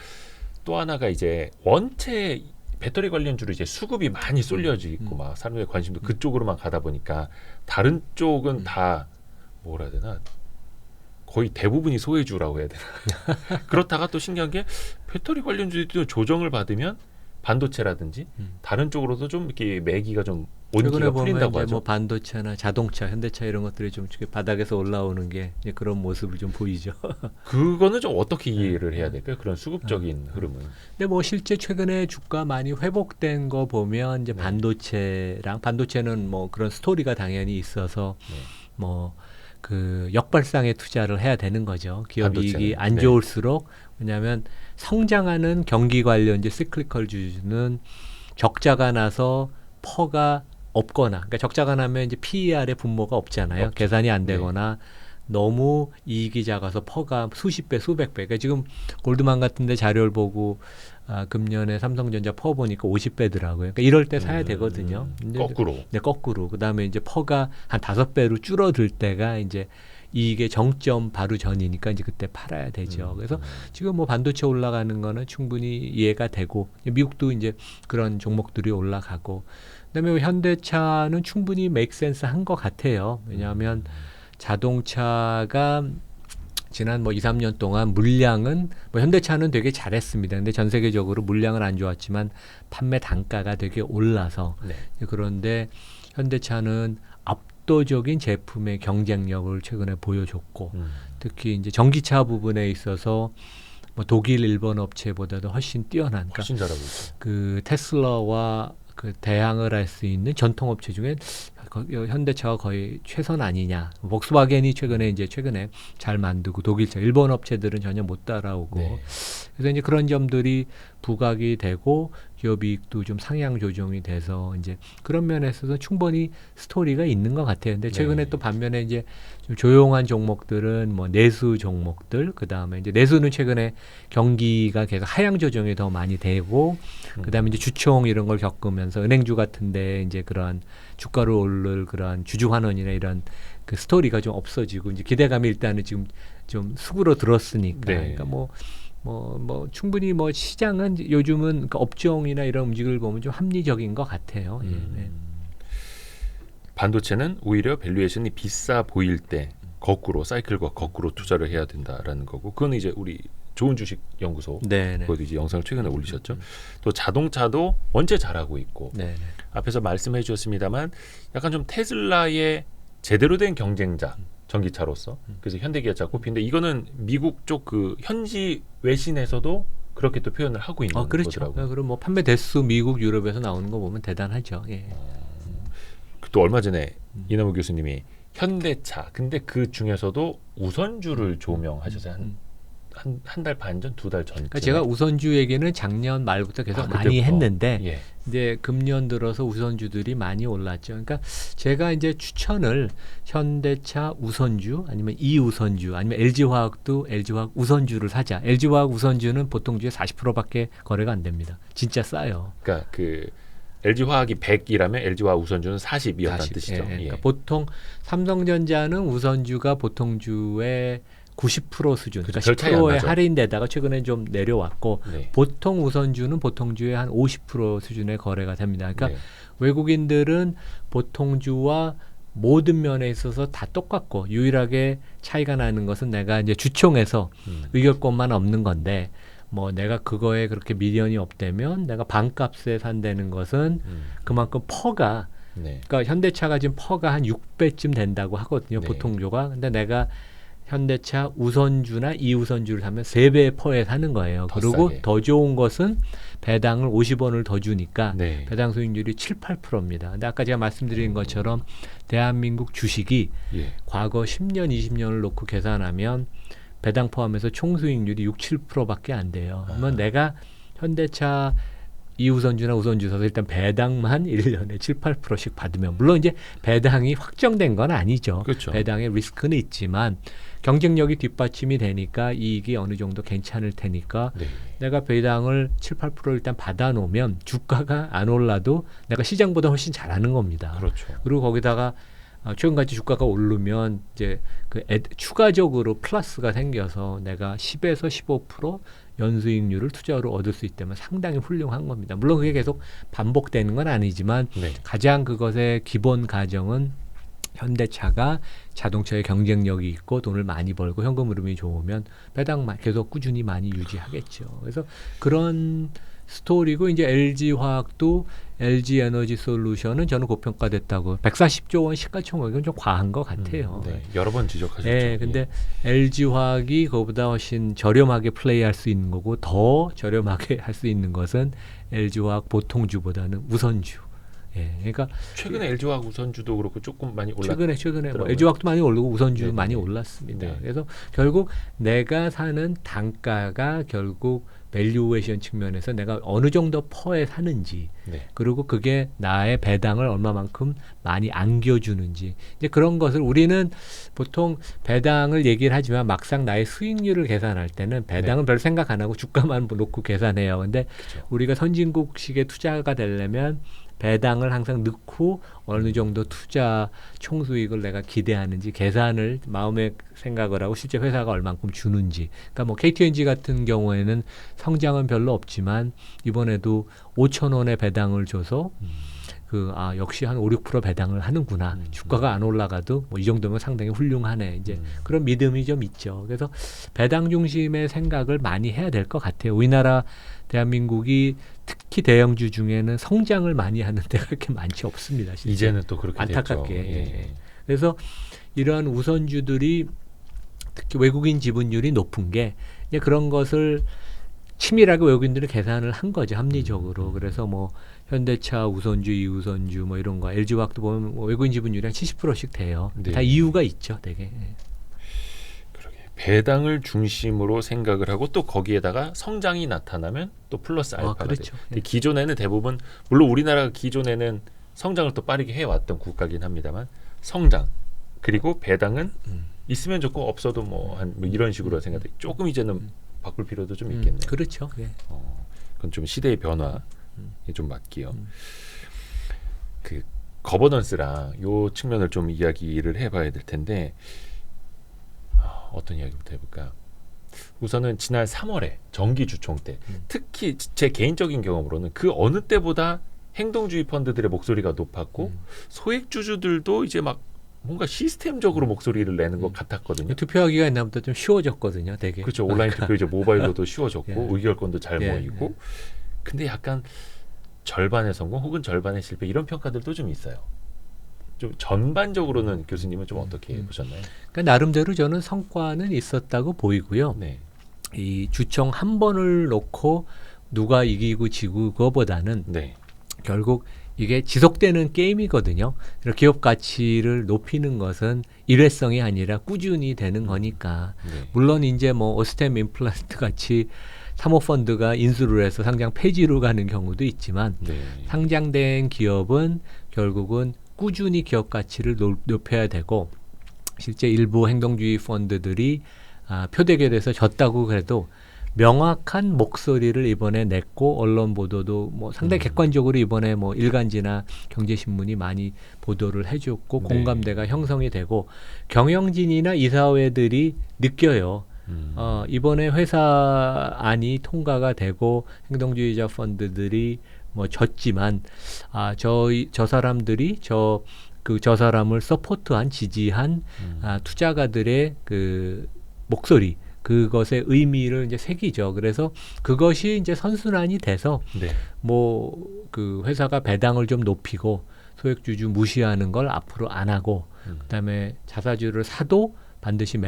또 하나가 이제 원체 배터리 관련주로 이제 수급이 많이 쏠려져 있고 막 사람들의 관심도 그쪽으로만 가다 보니까 다른 쪽은 다 뭐라 해야 되나 거의 대부분이 소외주라고 해야 되나 그렇다가 또 신기한 게 배터리 관련주도 조정을 받으면 반도체라든지 다른 쪽으로도 좀 이렇게 매기가 좀 최근에 온기가 보면 풀린다고 이제 하죠. 뭐 반도체나 자동차, 현대차 이런 것들이 좀 이렇게 바닥에서 올라오는 게 이제 그런 모습을 좀 보이죠. 그거는 좀 어떻게 이해를 해야 될까요? 그런 수급적인 흐름은. 근데 뭐 실제 최근에 주가 많이 회복된 거 보면 이제 네. 반도체는 뭐 그런 스토리가 당연히 있어서 네. 뭐 그 역발상에 투자를 해야 되는 거죠. 기업 반도체는. 이익이 안 네. 좋을수록 왜냐하면 성장하는 경기 관련주 시클리컬 주는 적자가 나서 퍼가 없거나 그러니까 적자가 나면 이제 PER의 분모가 없잖아요. 없죠. 계산이 안 네. 되거나 너무 이익이 작아서 퍼가 수십 배, 수백 배. 그러니까 지금 골드만 같은데 자료를 보고 금년에 삼성전자 퍼 보니까 50배더라고요. 그러니까 이럴 때 사야 되거든요. 근데 거꾸로. 네, 거꾸로. 그다음에 이제 퍼가 한 5배로 줄어들 때가 이제 이익의 정점 바로 전이니까 이제 그때 팔아야 되죠. 그래서 지금 뭐 반도체 올라가는 거는 충분히 이해가 되고 미국도 이제 그런 종목들이 올라가고 그다음에 뭐 현대차는 충분히 make sense 한 것 같아요. 왜냐하면 자동차가 지난 뭐 2, 3년 동안 물량은 뭐 현대차는 되게 잘했습니다. 근데 전 세계적으로 물량은 안 좋았지만 판매 단가가 되게 올라서 네. 그런데 현대차는 압도적인 제품의 경쟁력을 최근에 보여줬고 특히 이제 전기차 부분에 있어서 뭐 독일, 일본 업체보다도 훨씬 뛰어난 그러니까 훨씬 잘하고 있죠. 그 테슬라와 그 대항을 할 수 있는 전통 업체 중에 현대차가 거의 최선 아니냐. 복스와겐이 최근에 잘 만들고 독일차, 일본 업체들은 전혀 못 따라오고. 네. 그래서 이제 그런 점들이 부각이 되고 기업 이익도 좀 상향 조정이 돼서 이제 그런 면에서도 충분히 스토리가 있는 것 같아요. 근데 최근에 네. 또 반면에 이제 좀 조용한 종목들은 뭐 내수 종목들, 그 다음에 이제 내수는 최근에 경기가 계속 하향 조정이 더 많이 되고, 그 다음에 이제 주총 이런 걸 겪으면서 은행주 같은데 이제 그런 주가를 오를 그런 주주 환원이나 이런 그 스토리가 좀 없어지고 이제 기대감이 일단은 지금 좀 숙으로 들었으니까, 네. 그러니까 충분히 뭐 시장은 요즘은 그러니까 업종이나 이런 움직임을 보면 좀 합리적인 것 같아요. 예, 네. 반도체는 오히려 밸류에이션이 비싸 보일 때 거꾸로 사이클과 거꾸로 투자를 해야 된다라는 거고 그건 이제 우리 좋은 주식 연구소 네네. 그것도 이제 영상을 최근에 올리셨죠. 또 자동차도 원체 잘하고 있고 네네. 앞에서 말씀해 주셨습니다만 약간 좀 테슬라의 제대로 된 경쟁자 전기차로서 그래서 현대기아차 꼽히는데 이거는 미국 쪽 그 현지 외신에서도 그렇게 또 표현을 하고 있는 그렇죠. 거더라고요. 그럼 뭐 판매 대수 미국, 유럽에서 나오는 거 보면 대단하죠. 예. 또 얼마 전에 이남우 교수님이 현대차 근데 그 중에서도 우선주를 조명하셔서 한 달 반 전, 2달 전. 그러니까 제가 우선주 얘기는 작년 말부터 계속 많이 그때부터? 했는데 예. 이제 금년 들어서 우선주들이 많이 올랐죠. 그러니까 제가 이제 추천을 현대차 우선주 아니면 이우선주 아니면 LG화학도 LG화학 우선주를 사자. LG화학 우선주는 보통 주에 40%밖에 거래가 안 됩니다. 진짜 싸요. 그러니까 그 LG화학이 100이라면 LG화학 우선주는 40이었다는 40. 뜻이죠. 예, 예. 그러니까 예. 보통 삼성전자는 우선주가 보통주의 90% 수준, 그러니까 별 차이 안 10%의 나죠. 할인되다가 최근에 좀 내려왔고 네. 보통 우선주는 보통주의 한 50% 수준의 거래가 됩니다. 그러니까 네. 외국인들은 보통주와 모든 면에 있어서 다 똑같고 유일하게 차이가 나는 것은 내가 이제 주총에서 의결권만 없는 건데 뭐 내가 그거에 그렇게 미련이 없다면 내가 반값에 산다는 것은 그만큼 퍼가 네. 그러니까 현대차가 지금 퍼가 한 6배쯤 된다고 하거든요. 네. 보통주가. 근데 내가 현대차 우선주나 이우선주를 사면 3배의 퍼에 사는 거예요. 더 그리고 싸게. 더 좋은 것은 배당을 50원을 더 주니까 네. 배당 수익률이 7, 8%입니다. 근데 아까 제가 말씀드린 것처럼 대한민국 주식이 예. 과거 10년, 20년을 놓고 계산하면 배당 포함해서 총 수익률이 6, 7%밖에 안 돼요. 그러면 내가 현대차 이우선주나 우선주 사서 일단 배당만 1년에 7, 8%씩 받으면 물론 이제 배당이 확정된 건 아니죠. 그렇죠. 배당의 리스크는 있지만 경쟁력이 뒷받침이 되니까 이익이 어느 정도 괜찮을 테니까 네. 내가 배당을 7, 8% 일단 받아놓으면 주가가 안 올라도 내가 시장보다 훨씬 잘하는 겁니다. 그렇죠. 그리고 거기다가 최근같이 주가가 오르면 이제 추가적으로 플러스가 생겨서 내가 10에서 15% 연수익률을 투자로 얻을 수 있다면 상당히 훌륭한 겁니다. 물론 그게 계속 반복되는 건 아니지만 네. 가장 그것의 기본 가정은 현대차가 자동차의 경쟁력이 있고 돈을 많이 벌고 현금 흐름이 좋으면 배당 계속 꾸준히 많이 유지하겠죠. 그래서 그런 스토리고 이제 LG 화학도 LG 에너지 솔루션은 저는 고평가됐다고 140조 원 시가총액은 좀 과한 것 같아요. 네, 여러 번 지적하셨죠. 네, 근데 LG 화학이 그거보다 훨씬 저렴하게 플레이할 수 있는 거고 더 저렴하게 할 수 있는 것은 LG 화학 보통주보다는 우선주. 예, 그러니까 최근에 LG화학 우선주도 그렇고 조금 많이 올랐. 최근에 뭐 LG 화학도 많이 오르고 우선주 네, 많이 네. 올랐습니다. 네. 그래서 결국 내가 사는 단가가 결국 밸류에이션 측면에서 내가 어느 정도 퍼에 사는지 네. 그리고 그게 나의 배당을 얼마만큼 많이 안겨주는지 이제 그런 것을 우리는 보통 배당을 얘기를 하지만 막상 나의 수익률을 계산할 때는 배당은 별 생각 안 하고 주가만 놓고 계산해요. 근데 그렇죠. 우리가 선진국식의 투자가 되려면 배당을 항상 넣고 어느 정도 투자 총수익을 내가 기대하는지 계산을 마음에 생각을 하고 실제 회사가 얼만큼 주는지. 그러니까 뭐 KTNG 같은 경우에는 성장은 별로 없지만 이번에도 5천 원의 배당을 줘서 역시 한 5, 6% 배당을 하는구나. 주가가 안 올라가도 뭐 이 정도면 상당히 훌륭하네. 이제 그런 믿음이 좀 있죠. 그래서 배당 중심의 생각을 많이 해야 될 것 같아요. 우리나라 대한민국이 특히 대형주 중에는 성장을 많이 하는 데가 그렇게 많지 없습니다. 실제. 이제는 또 그렇게 안타깝게. 됐죠. 예. 그래서 이러한 우선주들이 특히 외국인 지분율이 높은 게 이제 그런 것을 치밀하게 외국인들이 계산을 한 거죠. 합리적으로. 그래서 뭐 현대차 우선주, 이우선주 뭐 이런 거 LG화학도 보면 뭐 외국인 지분율이 한 70%씩 돼요. 네. 다 이유가 있죠. 되게. 예. 배당을 중심으로 생각을 하고 또 거기에다가 성장이 나타나면 또 플러스 알파가 그렇죠. 돼요. 근데 기존에는 대부분 물론 우리나라가 기존에는 성장을 또 빠르게 해왔던 국가긴 합니다만 성장 그리고 배당은 있으면 좋고 없어도 뭐 이런 식으로 생각돼. 조금 이제는 바꿀 필요도 좀 있겠네요. 그렇죠. 예. 그건 좀 시대의 변화에 좀 맞기요. 그 거버넌스랑 요 측면을 좀 이야기를 해봐야 될 텐데. 어떤 이야기부터 해볼까? 우선은 지난 3월에 정기 주총 때 특히 제 개인적인 경험으로는 그 어느 때보다 행동주의 펀드들의 목소리가 높았고 소액주주들도 이제 막 뭔가 시스템적으로 목소리를 내는 것 같았거든요. 투표하기가 옛날부터 좀 쉬워졌거든요. 되게. 그렇죠. 온라인 투표 이제 모바일로도 쉬워졌고 의결권도 잘 예, 모이고 근데 약간 절반의 성공 혹은 절반의 실패 이런 평가들도 좀 있어요. 좀 전반적으로는 교수님은 좀 어떻게 보셨나요? 그러니까 나름대로 저는 성과는 있었다고 보이고요. 네. 이 주총 한 번을 놓고 누가 이기고 지고 그거보다는 네. 결국 이게 지속되는 게임이거든요. 기업 가치를 높이는 것은 일회성이 아니라 꾸준히 되는 거니까. 네. 물론 이제 뭐 오스템 임플란트 같이 사모펀드가 인수를 해서 상장 폐지로 가는 경우도 있지만 네. 상장된 기업은 결국은 꾸준히 기업 가치를 높여야 되고 실제 일부 행동주의 펀드들이 표대결에서 졌다고 그래도 명확한 목소리를 이번에 냈고 언론 보도도 뭐 상당히 객관적으로 이번에 뭐 일간지나 경제신문이 많이 보도를 해줬고 공감대가 형성이 되고 경영진이나 이사회들이 느껴요. 이번에 회사 안이 통과가 되고 행동주의자 펀드들이 뭐 졌지만 저 사람들이 저 사람을 서포트한 지지한 투자가들의 그 목소리 그것의 의미를 이제 새기죠. 그래서 그것이 이제 선순환이 돼서 네. 뭐 그 회사가 배당을 좀 높이고 소액주주 무시하는 걸 앞으로 안 하고 그다음에 자사주를 사도 반드시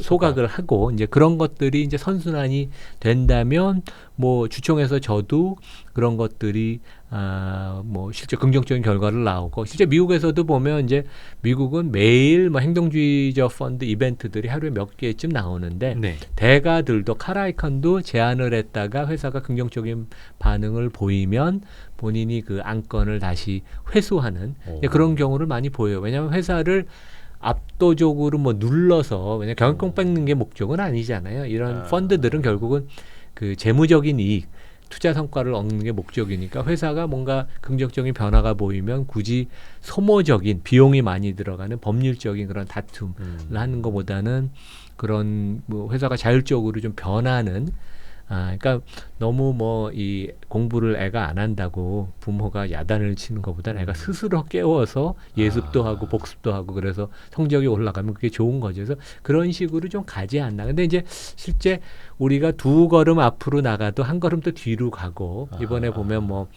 소각을 하고 이제 그런 것들이 이제 선순환이 된다면 뭐 주총에서 저도 그런 것들이 뭐 실제 긍정적인 결과를 나오고 실제 미국에서도 보면 이제 미국은 매일 뭐 행동주의적 펀드 이벤트들이 하루에 몇 개쯤 나오는데 네. 대가들도 카라이컨도 제안을 했다가 회사가 긍정적인 반응을 보이면 본인이 그 안건을 다시 회수하는 그런 경우를 많이 보여요. 왜냐하면 회사를 압도적으로 뭐 눌러서 왜냐 경영권 뺏는 게 목적은 아니잖아요. 이런 펀드들은 결국은 그 재무적인 이익, 투자 성과를 얻는 게 목적이니까 회사가 뭔가 긍정적인 변화가 보이면 굳이 소모적인 비용이 많이 들어가는 법률적인 그런 다툼을 하는 것보다는 그런 뭐 회사가 자율적으로 좀 변하는 그러니까 너무 뭐 이 공부를 애가 안 한다고 부모가 야단을 치는 것보다는 애가 스스로 깨워서 예습도 하고 복습도 하고 그래서 성적이 올라가면 그게 좋은 거죠. 그래서 그런 식으로 좀 가지 않나. 근데 이제 실제 우리가 두 걸음 앞으로 나가도 한 걸음 더 뒤로 가고 이번에 보면 뭐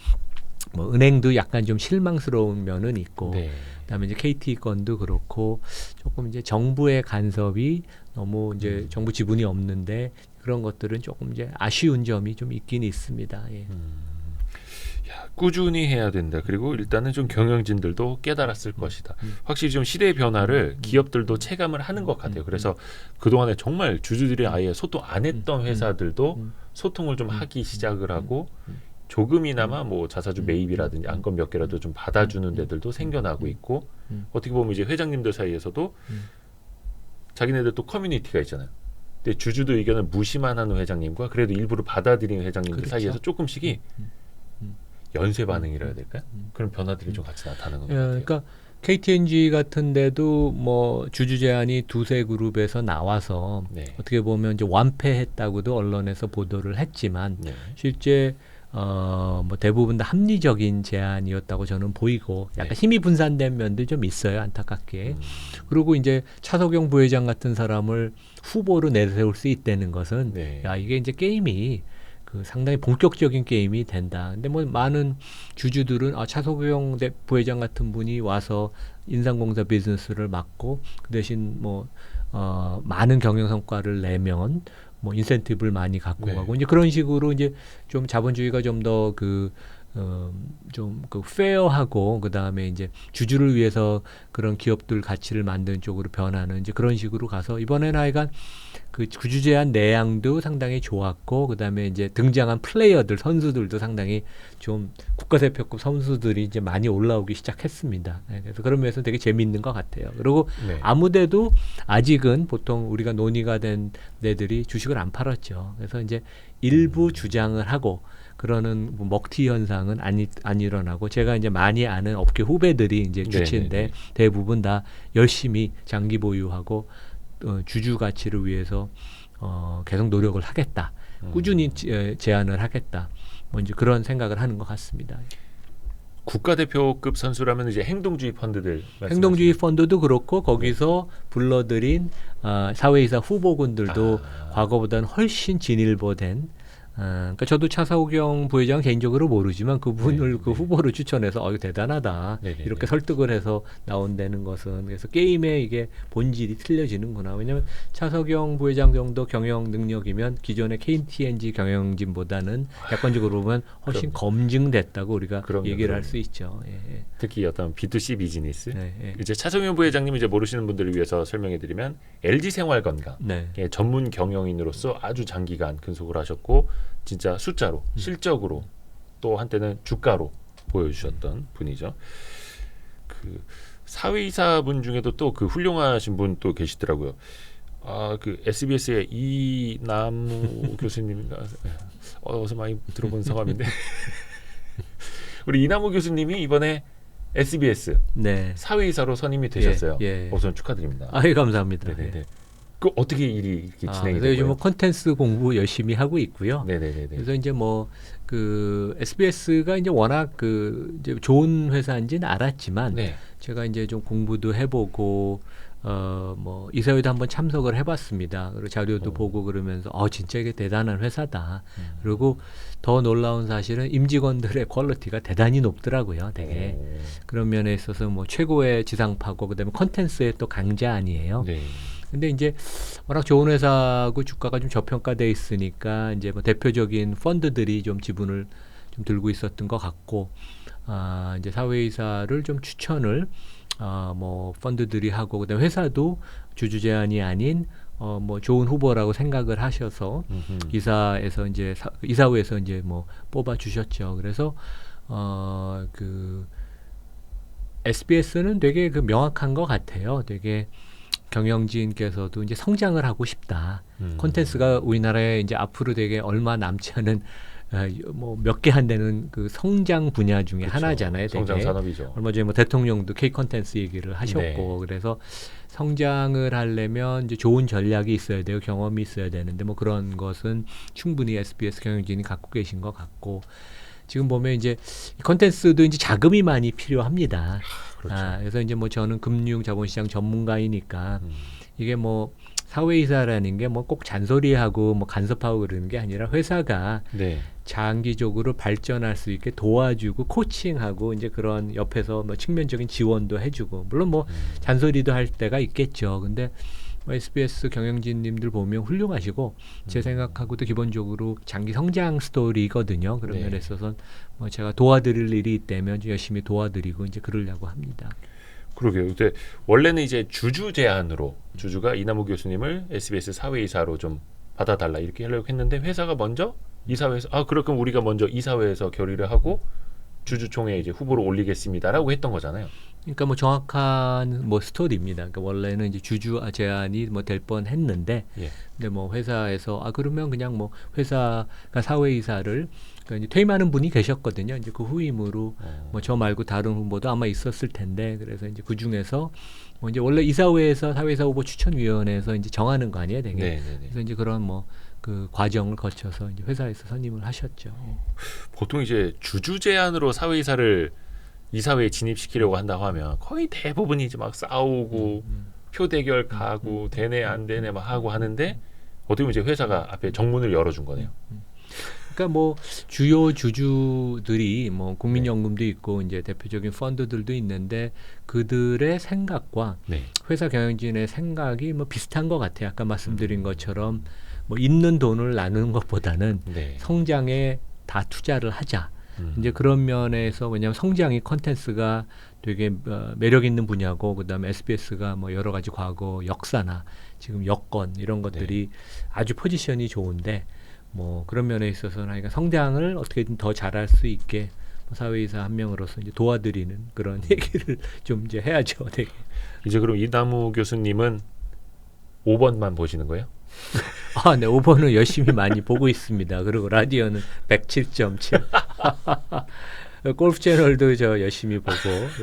은행도 약간 좀 실망스러운 면은 있고 네. 그다음에 이제 KT 건도 그렇고 조금 이제 정부의 간섭이 너무 이제 정부 지분이 없는데 그런 것들은 조금 이제 아쉬운 점이 좀 있긴 있습니다. 예. 야, 꾸준히 해야 된다. 그리고 일단은 좀 경영진들도 깨달았을 것이다. 확실히 좀 시대의 변화를 기업들도 체감을 하는 것 같아요. 그래서 그동안에 정말 주주들이 아예 소통 안 했던 회사들도 소통을 좀 하기 시작을 하고 조금이나마 뭐 자사주 매입이라든지 안건 몇 개라도 좀 받아주는 데들도 생겨나고 있고 어떻게 보면 이제 회장님들 사이에서도 자기네들 또 커뮤니티가 있잖아요. 근데 주주도 의견을 무시만 하는 회장님과 그래도 일부러 받아들이는 회장님들 그렇죠. 사이에서 조금씩이 연쇄 반응이라 해야 될까요? 그런 변화들이 좀 같이 나타나는 것 같아요. 그러니까 KTNG 같은 데도 뭐 주주 제한이 두세 그룹에서 나와서 네. 어떻게 보면 이제 완패했다고도 언론에서 보도를 했지만 네. 실제 뭐 대부분 다 합리적인 제안이었다고 저는 보이고 약간 힘이 분산된 면도 좀 있어요, 안타깝게. 그리고 이제 차석영 부회장 같은 사람을 후보로 내세울 수 있다는 것은 네. 야 이게 이제 게임이 그 상당히 본격적인 게임이 된다. 근데 뭐 많은 주주들은 차석영 부회장 같은 분이 와서 인삼공사 비즈니스를 맡고 그 대신 뭐 많은 경영 성과를 내면 뭐 인센티브를 많이 갖고 네. 가고 이제 그런 식으로 이제 좀 자본주의가 좀 더 좀 그 페어하고 그 다음에 이제 주주를 위해서 그런 기업들 가치를 만드는 쪽으로 변하는 이제 그런 식으로 가서 이번에는 하여간 그 주주 제한 내양도 상당히 좋았고 그 다음에 이제 등장한 플레이어들 선수들도 상당히 좀 국가대표급 선수들이 이제 많이 올라오기 시작했습니다. 그래서 그런 면에서 되게 재미있는 것 같아요. 그리고 네. 아무데도 아직은 보통 우리가 논의가 된 데들이 주식을 안 팔았죠. 그래서 이제 일부 주장을 하고 그러는 뭐 먹튀 현상은 안 일어나고 제가 이제 많이 아는 업계 후배들이 이제 주치인데 네네네. 대부분 다 열심히 장기 보유하고 주주 가치를 위해서 계속 노력을 하겠다. 꾸준히 제안을 하겠다. 뭐 이제 그런 생각을 하는 것 같습니다. 국가대표급 선수라면 이제 행동주의 펀드들 행동주의 펀드도 그렇고 거기서 불러들인 사회이사 후보군들도 과거보다는 훨씬 진일보된 그러니까 저도 차석영 부회장 개인적으로 모르지만 그분을 그 후보로 추천해서 이거 대단하다. 네네네. 이렇게 설득을 해서 나온다는 것은 그래서 게임에 이게 본질이 틀려지는구나. 왜냐하면 차석영 부회장 정도 경영 능력이면 기존의 KTNG 경영진보다는 객관적으로 보면 훨씬 검증됐다고 우리가 얘기를 할 수 있죠. 예. 특히 어떤 B2C 비즈니스 네. 이제 차성현 부회장님 이제 모르시는 분들을 위해서 설명해드리면 LG생활건강 네. 전문 경영인으로서 아주 장기간 근속을 하셨고 진짜 숫자로 실적으로 또 한때는 주가로 보여주셨던 분이죠. 그 사회이사분 중에도 또 그 훌륭하신 분 또 계시더라고요. 그 SBS의 이남우 교수님인가 어디서 많이 들어본 성함인데 우리 이남우 교수님이 이번에 SBS 네. 사회이사로 선임이 되셨어요. 예. 우선 축하드립니다. 감사합니다. 네네네. 예. 그 어떻게 일이 이렇게 진행이 그래서 요즘 되고요? 뭐 콘텐츠 공부 열심히 하고 있고요. 네네네. 그래서 이제 뭐 그 SBS가 이제 워낙 그 이제 좋은 회사인지는 알았지만 네. 제가 이제 좀 공부도 해보고 뭐 이사회도 한번 참석을 해봤습니다. 그리고 자료도 보고 그러면서 진짜 이게 대단한 회사다. 그리고 더 놀라운 사실은 임직원들의 퀄리티가 대단히 높더라고요. 되게 그런 면에 있어서 뭐 최고의 지상파고 그다음에 콘텐츠의 또 강자 아니에요. 네. 근데 이제 워낙 좋은 회사고 주가가 좀 저평가돼 있으니까 이제 뭐 대표적인 펀드들이 좀 지분을 좀 들고 있었던 것 같고 이제 사회이사를 좀 추천을 뭐 펀드들이 하고 그다음에 회사도 주주 제한이 아닌 뭐 좋은 후보라고 생각을 하셔서 이사에서 이제 이사회에서 이제 뭐 뽑아 주셨죠. 그래서 그 SBS는 되게 그 명확한 것 같아요. 되게 경영진께서도 이제 성장을 하고 싶다. 콘텐츠가 우리나라에 이제 앞으로 되게 얼마 남지 않은 뭐 몇 개 안 되는 그 성장 분야 중에 그쵸. 하나잖아요. 되게. 성장 산업이죠. 얼마 전에 뭐 대통령도 K 컨텐츠 얘기를 하셨고 네. 그래서 성장을 하려면 이제 좋은 전략이 있어야 돼요. 경험이 있어야 되는데 뭐 그런 것은 충분히 SBS 경영진이 갖고 계신 것 같고 지금 보면 이제 컨텐츠도 이제 자금이 많이 필요합니다. 그렇죠. 그래서 이제 뭐 저는 금융 자본시장 전문가이니까 이게 뭐 사회이사라는 게 뭐 꼭 잔소리하고 뭐 간섭하고 그러는 게 아니라 회사가 네. 장기적으로 발전할 수 있게 도와주고 코칭하고 이제 그런 옆에서 뭐 측면적인 지원도 해주고 물론 뭐 잔소리도 할 때가 있겠죠. 근데 뭐 SBS 경영진님들 보면 훌륭하시고 제 생각하고도 기본적으로 장기 성장 스토리거든요. 그런 네. 면에 있어서 뭐 제가 도와드릴 일이 있다면 열심히 도와드리고 이제 그러려고 합니다. 그러게요. 근데 원래는 이제 주주 제안으로 주주가 이남우 교수님을 SBS 사회이사로 좀 받아달라 이렇게 하려고 했는데 회사가 먼저 이사회에서 그럼 우리가 먼저 이사회에서 결의를 하고 주주총회에 이제 후보로 올리겠습니다라고 했던 거잖아요. 그러니까 뭐 정확한 뭐 스토리입니다. 그러니까 원래는 이제 주주 제안이 뭐 될 뻔했는데, 예. 근데 뭐 회사에서 그러면 그냥 뭐 회사가 사회이사를 그러니까 이제 퇴임하는 분이 계셨거든요. 이제 그 후임으로 뭐 저 말고 다른 후보도 아마 있었을 텐데, 그래서 이제 그 중에서 뭐 이제 원래 이사회에서 사회이사 후보 추천위원회에서 이제 정하는 거 아니에요, 되게. 네네네. 그래서 이제 그런 뭐 그 과정을 거쳐서 이제 회사에서 선임을 하셨죠. 보통 이제 주주 제안으로 사회이사를 이사회에 진입시키려고 한다고 하면 거의 대부분이 이제 막 싸우고 표 대결 가고 되네 안 되네 막 하고 하는데 어떻게 보면 이제 회사가 앞에 정문을 열어준 거네요. 그러니까 뭐 주요 주주들이 뭐 국민연금도 있고 이제 대표적인 펀드들도 있는데 그들의 생각과 네. 회사 경영진의 생각이 뭐 비슷한 것 같아요. 아까 말씀드린 것처럼 뭐 있는 돈을 나누는 것보다는 네. 성장에 다 투자를 하자. 이제 그런 면에서 왜냐하면 성장이 컨텐츠가 되게 매력 있는 분야고 그다음에 SBS가 뭐 여러 가지 과거 역사나 지금 여건 이런 것들이 아주 포지션이 좋은데 뭐 그런 면에 있어서는 그러니까 성장을 어떻게든 더 잘할 수 있게 사회이사 한 명으로서 이제 도와드리는 그런 얘기를 좀 이제 해야죠. 되게. 이제 그럼 이남우 교수님은 5번만 보시는 거예요? 네, 5번은 열심히 많이 보고 있습니다. 그리고 라디오는 107.7. 골프 채널도 저 열심히 보고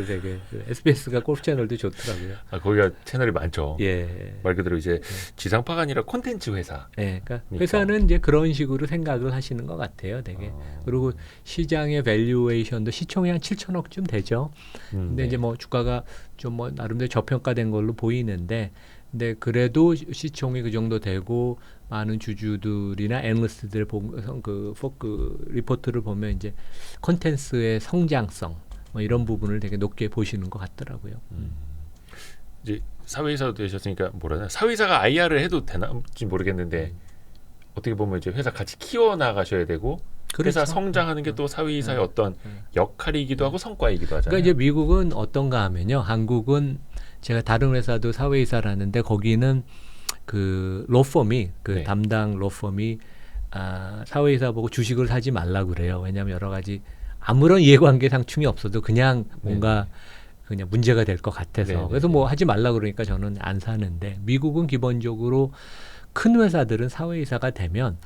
되게 SBS가 골프 채널도 좋더라고요. 거기가 채널이 많죠. 예. 말 그대로 이제 지상파가 아니라 콘텐츠 회사. 네, 그러니까 회사는 이제 그런 식으로 생각을 하시는 것 같아요, 되게. 그리고 시장의 밸류에이션도 시총이 한 7천억쯤 되죠. 근데 네. 이제 뭐 주가가 좀 뭐 나름대로 저평가된 걸로 보이는데, 근데 그래도 시총이 그 정도 되고 많은 주주들이나 애널리스트들 보면서 그 리포트를 보면 이제 콘텐츠의 성장성 뭐 이런 부분을 되게 높게 보시는 것 같더라고요. 이제 사회이사 되셨으니까 뭐라나 사회이사가 IR을 해도 되나지 모르겠는데 어떻게 보면 이제 회사 같이 키워 나가셔야 되고 그렇죠. 회사 성장하는 게 또 사회이사의 어떤 역할이기도 하고 성과이기도 하잖아요. 그러니까 이제 미국은 어떤가 하면요, 한국은 제가 다른 회사도 사회이사라는데 거기는 그 로펌이 네. 담당 로펌이 사회이사 보고 주식을 사지 말라 그래요. 왜냐하면 여러 가지 아무런 이해관계 상충이 없어도 그냥 뭔가 그냥 문제가 될 것 같아서 네네. 그래서 뭐 하지 말라 그러니까 저는 안 사는데 미국은 기본적으로 큰 회사들은 사회이사가 되면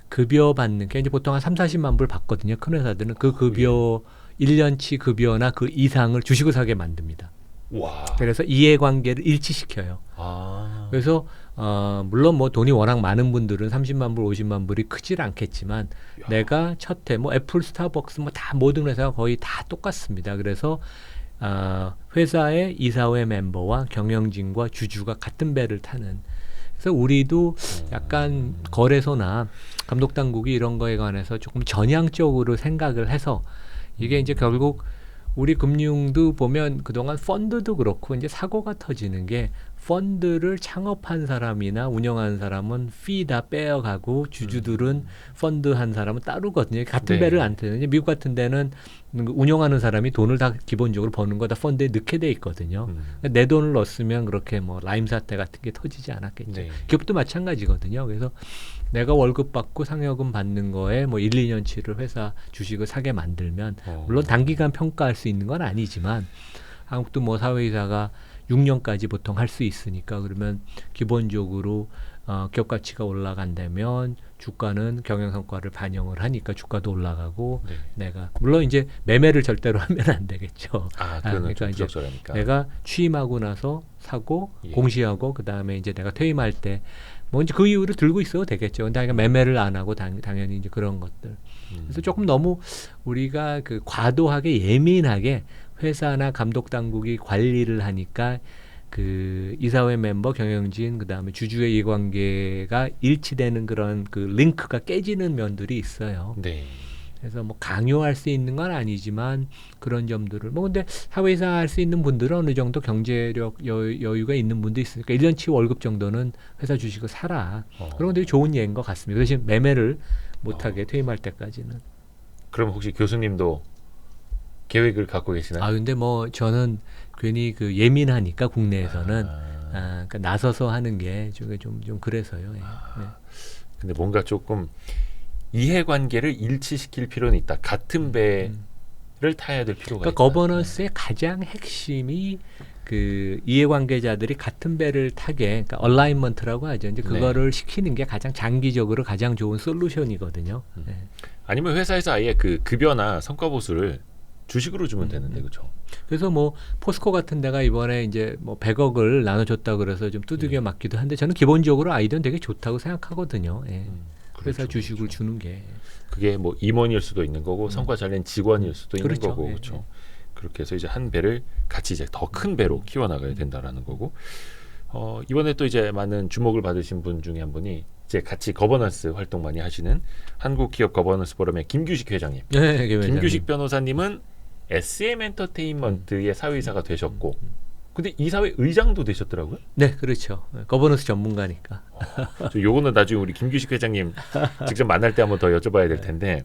급여 받는 게 이제 보통 한 30-40만 불 받거든요. 큰 회사들은 그 급여 1년치 급여나 그 이상을 주식을 사게 만듭니다. 와. 그래서 이해관계를 일치시켜요. 그래서 물론 뭐 돈이 워낙 많은 분들은 30만 불, 50만 불이 크질 않겠지만 내가 첫해 뭐 애플, 스타벅스 뭐 다 모든 회사가 거의 다 똑같습니다. 그래서 회사의 이사회 멤버와 경영진과 주주가 같은 배를 타는. 그래서 우리도 약간 거래소나 감독 당국이 이런 거에 관해서 조금 전향적으로 생각을 해서 이게 이제 결국 우리 금융도 보면 그동안 펀드도 그렇고 이제 사고가 터지는 게 펀드를 창업한 사람이나 운영하는 사람은 피 다 빼어가고 주주들은 펀드 한 사람은 따로거든요. 같은 배를 안 타요. 미국 같은 데는 운영하는 사람이 돈을 다 기본적으로 버는 거 다 펀드에 넣게 돼 있거든요. 내 돈을 넣었으면 그렇게 뭐 라임 사태 같은 게 터지지 않았겠죠. 네. 기업도 마찬가지거든요. 그래서 내가 월급 받고 상여금 받는 거에 뭐 1-2년치를 회사 주식을 사게 만들면 물론 단기간 평가할 수 있는 건 아니지만 한국도 뭐 사회이사가 6년까지 보통 할 수 있으니까 그러면 기본적으로 기업 가치가 올라간다면 주가는 경영 성과를 반영을 하니까 주가도 올라가고 네. 내가 물론 이제 매매를 절대로 하면 안 되겠죠. 그거는 그러니까 좀 이제 부적절하니까. 내가 취임하고 나서 사고 예. 공시하고 그다음에 이제 내가 퇴임할 때 뭐 이제 그 이후로 들고 있어도 되겠죠. 근데 매매를 안 하고 당연히 이제 그런 것들. 그래서 조금 너무 우리가 그 과도하게 예민하게 회사나 감독 당국이 관리를 하니까 그 이사회 멤버, 경영진, 그다음에 주주의 이해관계가 일치되는 그런 그 링크가 깨지는 면들이 있어요. 네. 그래서 뭐 강요할 수 있는 건 아니지만 그런 점들을 뭐 근데 사회이사 할 수 있는 분들은 어느 정도 경제력 여유가 있는 분도 있으니까 1년치 월급 정도는 회사 주식을 사라. 그런 것들이 좋은 예인 것 같습니다. 대신 매매를 못하게 퇴임할 때까지는. 그럼 혹시 교수님도 계획을 갖고 계시나요? 근데 뭐 저는 괜히 그 예민하니까 국내에서는 그러니까 나서서 하는 게 좀 그래서요. 예. 네. 근데 뭔가 조금 이해관계를 일치시킬 필요는 있다. 같은 배를 타야 될 필요가 그러니까 있다. 거버넌스의 가장 핵심이 그 이해관계자들이 같은 배를 타게, 그러니까 얼라인먼트라고 하죠. 이제 그거를 시키는 게 가장 장기적으로 가장 좋은 솔루션이거든요. 네. 아니면 회사에서 아예 그 급여나 성과 보수를 주식으로 주면 되는데 그렇죠. 그래서 뭐 포스코 같은 데가 이번에 이제 뭐 100억을 나눠줬다 그래서 좀 두들겨 맞기도 한데 저는 기본적으로 아이디어는 되게 좋다고 생각하거든요. 예. 회사 그렇죠, 주식을 그렇죠. 주는 게. 그게 뭐 임원일 수도 있는 거고 성과 잘 낸 직원일 수도 있는 그렇죠. 거고 예, 그렇죠. 예. 그렇게 해서 이제 한 배를 같이 이제 더 큰 배로 키워나가야 된다라는 거고. 이번에 또 이제 많은 주목을 받으신 분 중에 한 분이 이제 같이 거버넌스 활동 많이 하시는 한국기업 거버넌스 포럼의 김규식 회장님. 네, 김규식 변호사님은 SM 엔터테인먼트의 사회이사가 되셨고, 근데 이사회 의장도 되셨더라고요. 네, 그렇죠. 거버넌스 전문가니까. 요거는 나중에 우리 김규식 회장님 직접 만날 때 한번 더 여쭤봐야 될 텐데,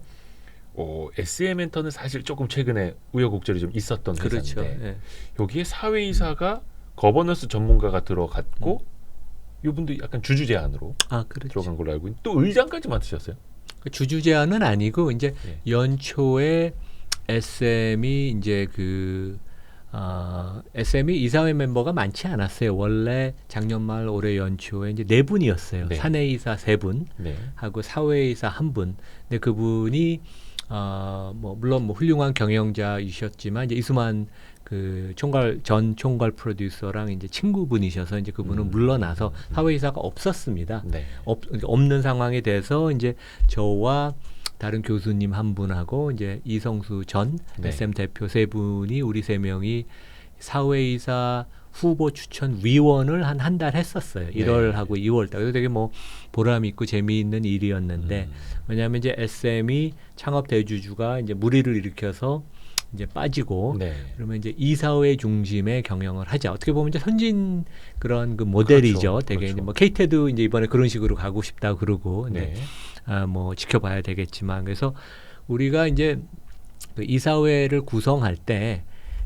SM 엔터는 사실 조금 최근에 우여곡절이 좀 있었던 그렇죠. 회사인데 예. 여기에 사회이사가 거버넌스 전문가가 들어갔고, 이분도 약간 주주 제안으로 그렇죠. 들어간 걸로 알고 있는데 또 의장까지 맡으셨어요. 그 주주 제안은 아니고 이제 예. 연초에 SM이 이제 SM이 이사회 멤버가 많지 않았어요. 원래 작년 말 올해 연초에 이제 4분이었어요. 네. 사내이사 3분 네. 하고 사회이사 1분. 근데 그분이 뭐 물론 뭐 훌륭한 경영자이셨지만 이제 이수만 그 전 총괄 프로듀서랑 이제 친구분이셔서 이제 그분은 물러나서 사회이사가 없었습니다. 네. 없는 상황에 대해서 이제 저와 다른 교수님 한 분하고 이제 이성수 전 네. SM 대표 3분이 우리 3명이 사회이사 후보 추천 위원을 한 달 했었어요. 1월하고 2월 달. 그래서 되게 뭐 보람 있고 재미있는 일이었는데 왜냐하면 이제 SM이 창업 대주주가 이제 무리를 일으켜서 이제 빠지고 네. 그러면 이제 이사회 중심의 경영을 하자. 어떻게 보면 이제 선진 그런 그 모델이죠. 그렇죠. 되게 그렇죠. 이제 뭐 KT도 이제 이번에 그런 식으로 가고 싶다 그러고 근데 네. 뭐 지켜봐야 되겠지만 그래서 우리가 이제 그 이사회를 구성할 때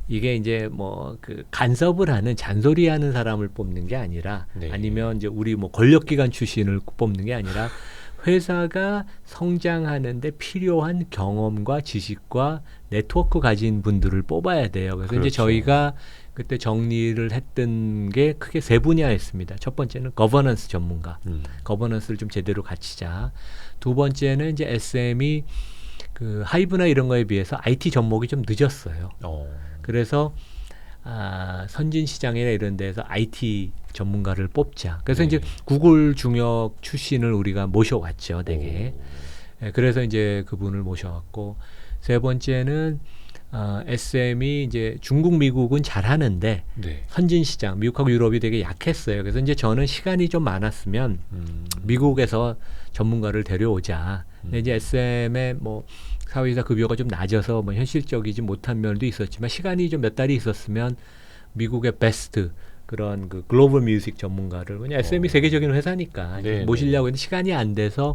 이게 이제 뭐 그 간섭을 하는 잔소리하는 사람을 뽑는 게 아니라 네. 아니면 이제 우리 뭐 권력기관 출신을 뽑는 게 아니라 회사가 성장하는데 필요한 경험과 지식과 네트워크 가진 분들을 뽑아야 돼요. 그래서 그렇죠. 이제 저희가 그때 정리를 했던 게 크게 3분야였습니다. 첫 번째는 거버넌스 전문가, 거버넌스를 좀 제대로 갖추자. 두 번째는 이제 SM이 그 하이브나 이런 거에 비해서 IT 접목이 좀 늦었어요. 그래서 선진 시장이나 이런 데서 IT 전문가를 뽑자. 그래서 네. 이제 구글 중역 출신을 우리가 모셔왔죠, 되게. 그래서 이제 그분을 모셔왔고 세 번째는 SM이 이제 중국, 미국은 잘하는데 네. 선진 시장, 미국하고 유럽이 되게 약했어요. 그래서 이제 저는 시간이 좀 많았으면 미국에서 전문가를 데려오자. 근데 이제 SM의 뭐 사회이사 급여가 좀 낮아서 뭐 현실적이지 못한 면도 있었지만 시간이 좀 몇 달이 있었으면 미국의 베스트 그런 그 글로벌 뮤직 전문가를 왜냐 SM이 세계적인 회사니까 네, 모시려고 했는데 시간이 안 돼서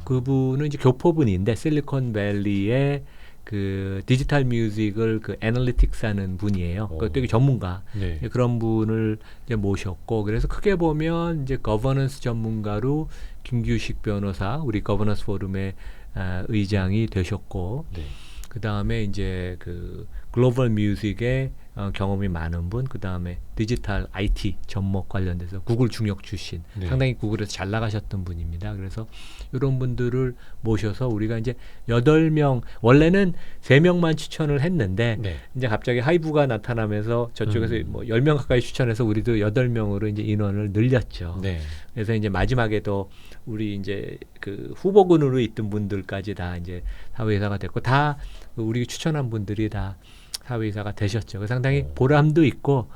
그분은 이제 교포분인데 실리콘밸리의 그 디지털 뮤직을 그 애널리틱스 하는 분이에요. 그 되게 전문가. 네. 그런 분을 이제 모셨고 그래서 크게 보면 이제 거버넌스 전문가로 김규식 변호사 우리 거버넌스 포럼의 의장이 되셨고 네. 그 다음에 이제 그 글로벌 뮤직의 경험이 많은 분, 그 다음에 디지털 IT 접목 관련돼서 구글 중역 출신, 네. 상당히 구글에서 잘 나가셨던 분입니다. 그래서 이런 분들을 모셔서 우리가 이제 8명, 원래는 3명만 추천을 했는데 네. 이제 갑자기 하이브가 나타나면서 저쪽에서 뭐 10명 가까이 추천해서 우리도 8명으로 이제 인원을 늘렸죠. 네. 그래서 이제 마지막에도 우리 이제 그 후보군으로 있던 분들까지 다 이제 사회이사가 됐고, 다 우리 추천한 분들이 다 사회이사가 되셨죠. 그래서 상당히 보람도 있고,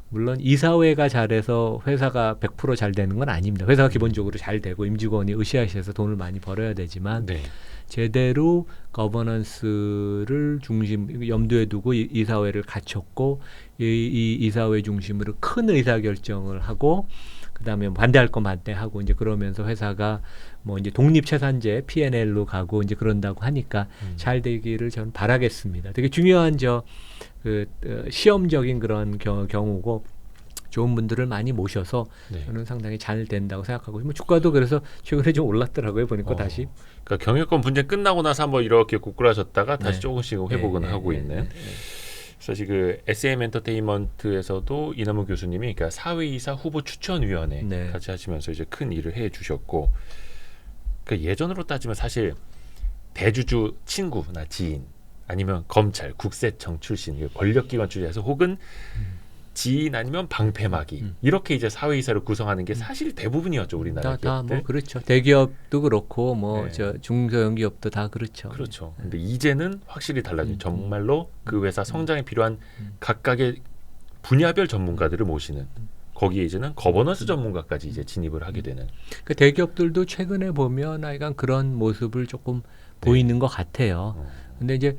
물론 이사회가 잘해서 회사가 100% 잘 되는 건 아닙니다. 회사가 기본적으로 잘 되고 임직원이 으쌰으쌰해서 돈을 많이 벌어야 되지만 네. 제대로 거버넌스를 중심 염두에 두고 이사회를 갖췄고, 이 이사회 중심으로 큰 의사결정을 하고, 그다음에 반대할 건 반대하고, 이제 그러면서 회사가 뭐 이제 독립채산제 P&L로 가고 이제 그런다고 하니까 잘 되기를 저는 바라겠습니다. 되게 중요한 시험적인 그런 경우고, 좋은 분들을 많이 모셔서 네. 저는 상당히 잘 된다고 생각하고, 뭐 주가도 그래서 최근에 좀 올랐더라고요. 보니까 다시. 그러니까 경영권 분쟁 끝나고 나서 한번 이렇게 고꾸라졌다가 다시 네. 조금씩 회복은 하고 있는. 사실 그 SM 엔터테인먼트에서도 이남우 교수님이 그러니까 사회이사 후보 추천위원회 네. 같이 하시면서 이제 큰 일을 해주셨고, 그 예전으로 따지면 사실 대주주 친구나 지인, 아니면 검찰, 국세청 출신, 권력기관 출신에서 혹은 지인 아니면 방패막이 이렇게 이제 사회이사를 구성하는 게 사실 대부분이었죠, 우리나라 기업들. 다 뭐 그렇죠. 대기업도 그렇고 뭐 네. 저 중소형기업도 다 그렇죠. 그렇죠. 근데 이제는 확실히 달라진 정말로 그 회사 성장에 필요한 각각의 분야별 전문가들을 모시는, 거기에 이제는 거버넌스 전문가까지 이제 진입을 하게 되는. 그 대기업들도 최근에 보면 약간 그런 모습을 조금 보이는 것 같아요. 근데 이제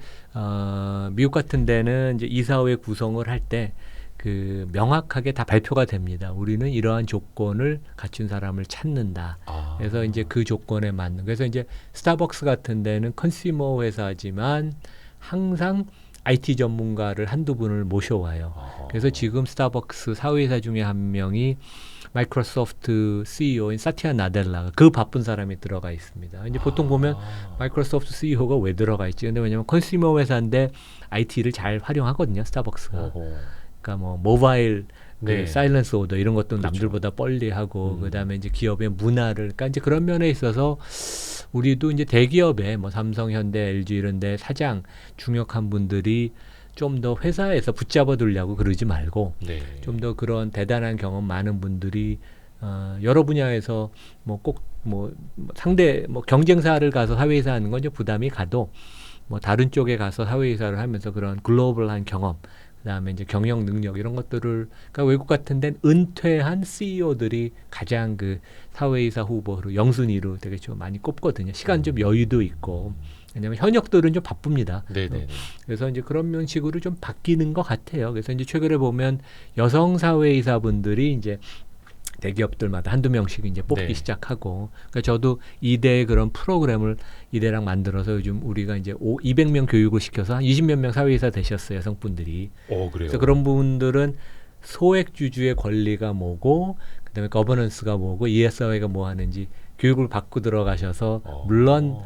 미국 같은 데는 이제 이사회 구성을 할 때 그 명확하게 다 발표가 됩니다. 우리는 이러한 조건을 갖춘 사람을 찾는다. 그래서 이제 그 조건에 맞는. 그래서 이제 스타벅스 같은 데는 컨슈머 회사지만 항상 IT 전문가를 한두 분을 모셔와요. 그래서 지금 스타벅스 사회이사 중에 한 명이 마이크로소프트 CEO인 사티아 나델라, 그 바쁜 사람이 들어가 있습니다. 이제 보통 보면 마이크로소프트 CEO가 왜 들어가 있지? 근데 왜냐면 컨슈머 회사인데 IT를 잘 활용하거든요, 스타벅스가. 그러니까 뭐 모바일 네. 사일런스 오더 이런 것도 그렇죠. 남들보다 빨리 하고, 그다음에 이제 기업의 문화를, 그러니까 이제 그런 면에 있어서 우리도 이제 대기업에 뭐 삼성, 현대, LG 이런데 사장 중역한 분들이 좀 더 회사에서 붙잡아 두려고 그러지 말고 네. 좀 더 그런 대단한 경험 많은 분들이 여러 분야에서 뭐 꼭 뭐 상대 뭐 경쟁사를 가서 사회이사 하는 건 이제 부담이 가도, 뭐 다른 쪽에 가서 사회이사를 하면서 그런 글로벌한 경험, 그다음에 이제 경영 능력 이런 것들을, 그러니까 외국 같은 데는 은퇴한 CEO들이 가장 그 사회이사 후보로 영순위로 되게 좀 많이 꼽거든요. 시간 좀 여유도 있고. 왜냐하면 현역들은 좀 바쁩니다. 네네. 그래서 이제 그런 면식으로 좀 바뀌는 것 같아요. 그래서 이제 최근에 보면 여성 사회이사분들이 이제 대기업들마다 한두 명씩 이제 뽑기 네. 시작하고, 그러니까 저도 이대 그런 프로그램을 이대랑 만들어서 요즘 우리가 이제 200명 교육을 시켜서 한 20몇 명 사회이사 되셨어요, 여성분들이. 그래요. 그래서 그런 분들은 소액주주의 권리가 뭐고, 그다음에 거버넌스가 뭐고, 이해사회가 뭐 하는지 교육을 받고 들어가셔서, 물론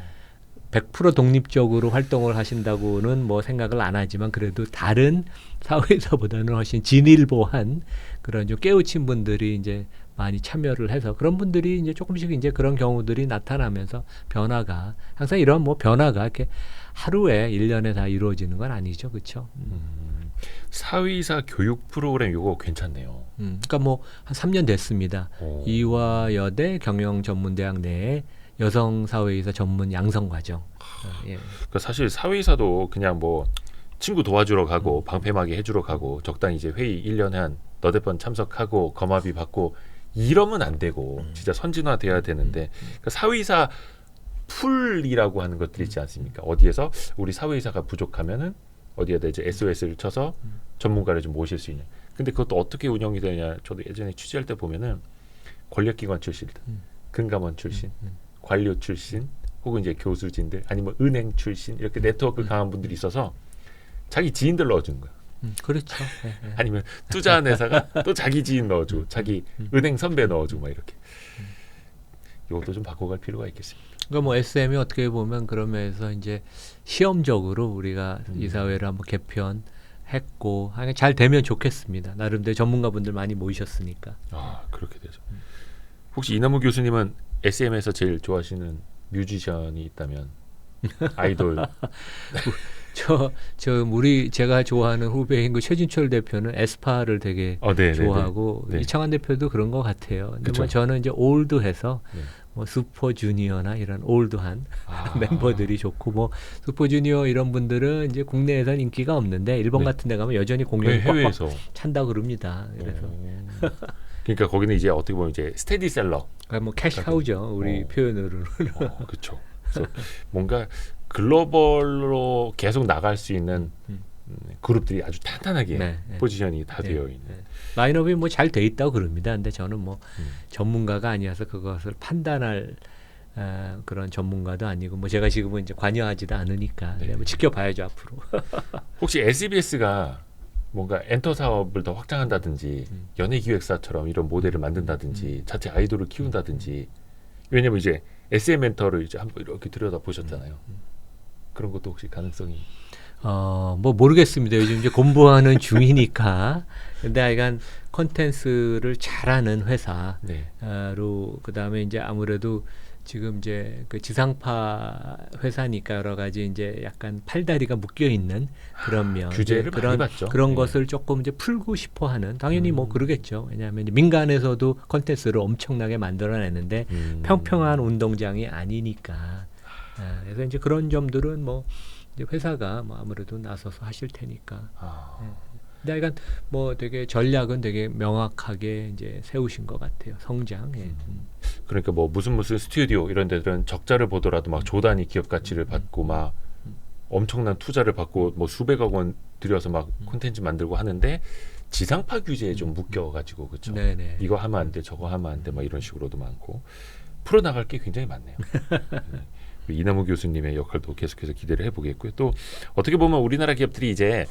100% 독립적으로 활동을 하신다고는 뭐 생각을 안 하지만, 그래도 다른 사회에서보다는 훨씬 진일보한 그런 좀 깨우친 분들이 이제 많이 참여를 해서, 그런 분들이 이제 조금씩 이제 그런 경우들이 나타나면서 변화가, 항상 이런 뭐 변화가 이렇게 하루에 1년에 다 이루어지는 건 아니죠, 그렇죠? 사회이사 교육 프로그램 이거 괜찮네요. 그러니까 뭐 한 3년 됐습니다. 이화여대 경영전문대학 내에 여성 사회이사 전문 양성 과정. 예. 그러니까 사실 사회이사도 그냥 뭐 친구 도와주러 가고 방패막이 해주러 가고 적당히 이제 회의 1년에 한 너댓 번 참석하고 거마비 받고 이러면 안 되고 진짜 선진화돼야 되는데, 그러니까 사회이사 풀이라고 하는 것들이 있지 않습니까? 어디에서 우리 사회이사가 부족하면은 어디에다 이제 SOS를 쳐서 전문가를 좀 모실 수 있는. 근데 그것도 어떻게 운영이 되냐? 저도 예전에 취재할 때 보면은 권력기관 출신들, 금감원 출신, 관료 출신, 혹은 이제 교수진들, 아니면 은행 출신, 이렇게 네트워크 강한 분들이 있어서 자기 지인들 넣어주는 거야. 그렇죠. 아니면 투자한 회사가 또 자기 지인 넣어주고, 자기 은행 선배 넣어주고 막 이렇게. 이것도 좀 바꿔갈 필요가 있겠습니다. 그러니까 뭐 SM이 어떻게 보면 그런 면에서 이제 시험적으로 우리가 이사회를 한번 개편 했고 잘 되면 좋겠습니다. 나름대로 전문가분들 많이 모이셨으니까. 아 그렇게 되죠. 혹시 이남우 교수님은 SM에서 제일 좋아하시는 뮤지션이 있다면 아이돌 제가 좋아하는 후배인 그 최진철 대표는 에스파를 되게 좋아하고 네. 이창환 대표도 그런 것 같아요. 근데 그쵸. 뭐 저는 이제 올드해서 네. 뭐 슈퍼주니어나 이런 올드한 멤버들이 좋고 뭐 슈퍼주니어 이런 분들은 이제 국내에선 인기가 없는데 일본 네. 같은 데 가면 여전히 공연이 꽉꽉 해외에서 찬다 그럽니다. 그래서 그러니까 거기는 이제 어떻게 보면 이제 스테디셀러 뭐 캐시카우죠. 우리 표현으로는. 그렇죠. 그래서 뭔가 글로벌로 계속 나갈 수 있는 그룹들이 아주 탄탄하게 네. 포지션이 다 네. 되어 있는. 네. 라인업이 뭐 잘 돼 있다고 그럽니다. 근데 저는 뭐 전문가가 아니어서 그것을 판단할 그런 전문가도 아니고 뭐 제가 지금은 이제 관여하지도 않으니까 네. 뭐 지켜봐야죠 앞으로. 혹시 SBS가 뭔가 엔터 사업을 더 확장한다든지 연예기획사처럼 이런 모델을 만든다든지 자체 아이돌을 키운다든지 왜냐면 이제 SM 엔터를 이제 한번 이렇게 들여다 보셨잖아요. 그런 것도 혹시 가능성이? 뭐 모르겠습니다. 요즘 이제 공부하는 중이니까. 근데 하여간 콘텐츠를 잘하는 회사로 네. 그다음에 이제 아무래도 지금 이제 그 지상파 회사니까 여러 가지 이제 약간 팔다리가 묶여 있는 그런 면 규제를 많이 받죠. 그런 네. 것을 조금 이제 풀고 싶어 하는 당연히 뭐 그러겠죠. 왜냐하면 이제 민간에서도 콘텐츠를 엄청나게 만들어내는데 평평한 운동장이 아니니까. 그래서 이제 그런 점들은 뭐 이제 회사가 뭐 아무래도 나서서 하실 테니까. 근데 약간 뭐 되게 전략은 되게 명확하게 이제 세우신 것 같아요. 성장. 그러니까 뭐 무슨 스튜디오 이런 데들은 적자를 보더라도 막 조단위 기업 가치를 받고 막 엄청난 투자를 받고 뭐 수백억 원 들여서 막 콘텐츠 만들고 하는데 지상파 규제에 좀 묶여가지고 그렇죠. 네네. 이거 하면 안 돼, 저거 하면 안 돼, 막 이런 식으로도 많고 풀어 나갈 게 굉장히 많네요. 네. 이남우 교수님의 역할도 계속해서 기대를 해보겠고요. 또 어떻게 보면 우리나라 기업들이 이제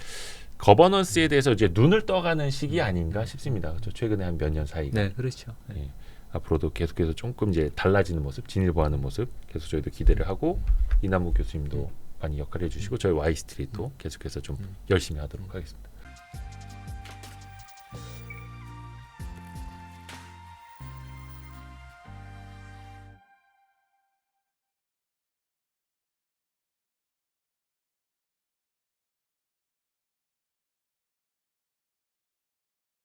거버넌스에 대해서 이제 눈을 떠가는 시기 아닌가 싶습니다. 그렇죠? 최근에 한 몇 년 사이가. 네, 그렇죠. 예. 앞으로도 계속해서 조금 이제 달라지는 모습, 진일보하는 모습 계속 저희도 기대를 하고 이남우 교수님도 많이 역할을 해주시고 저희 와이스트리트도 계속해서 좀 열심히 하도록 하겠습니다.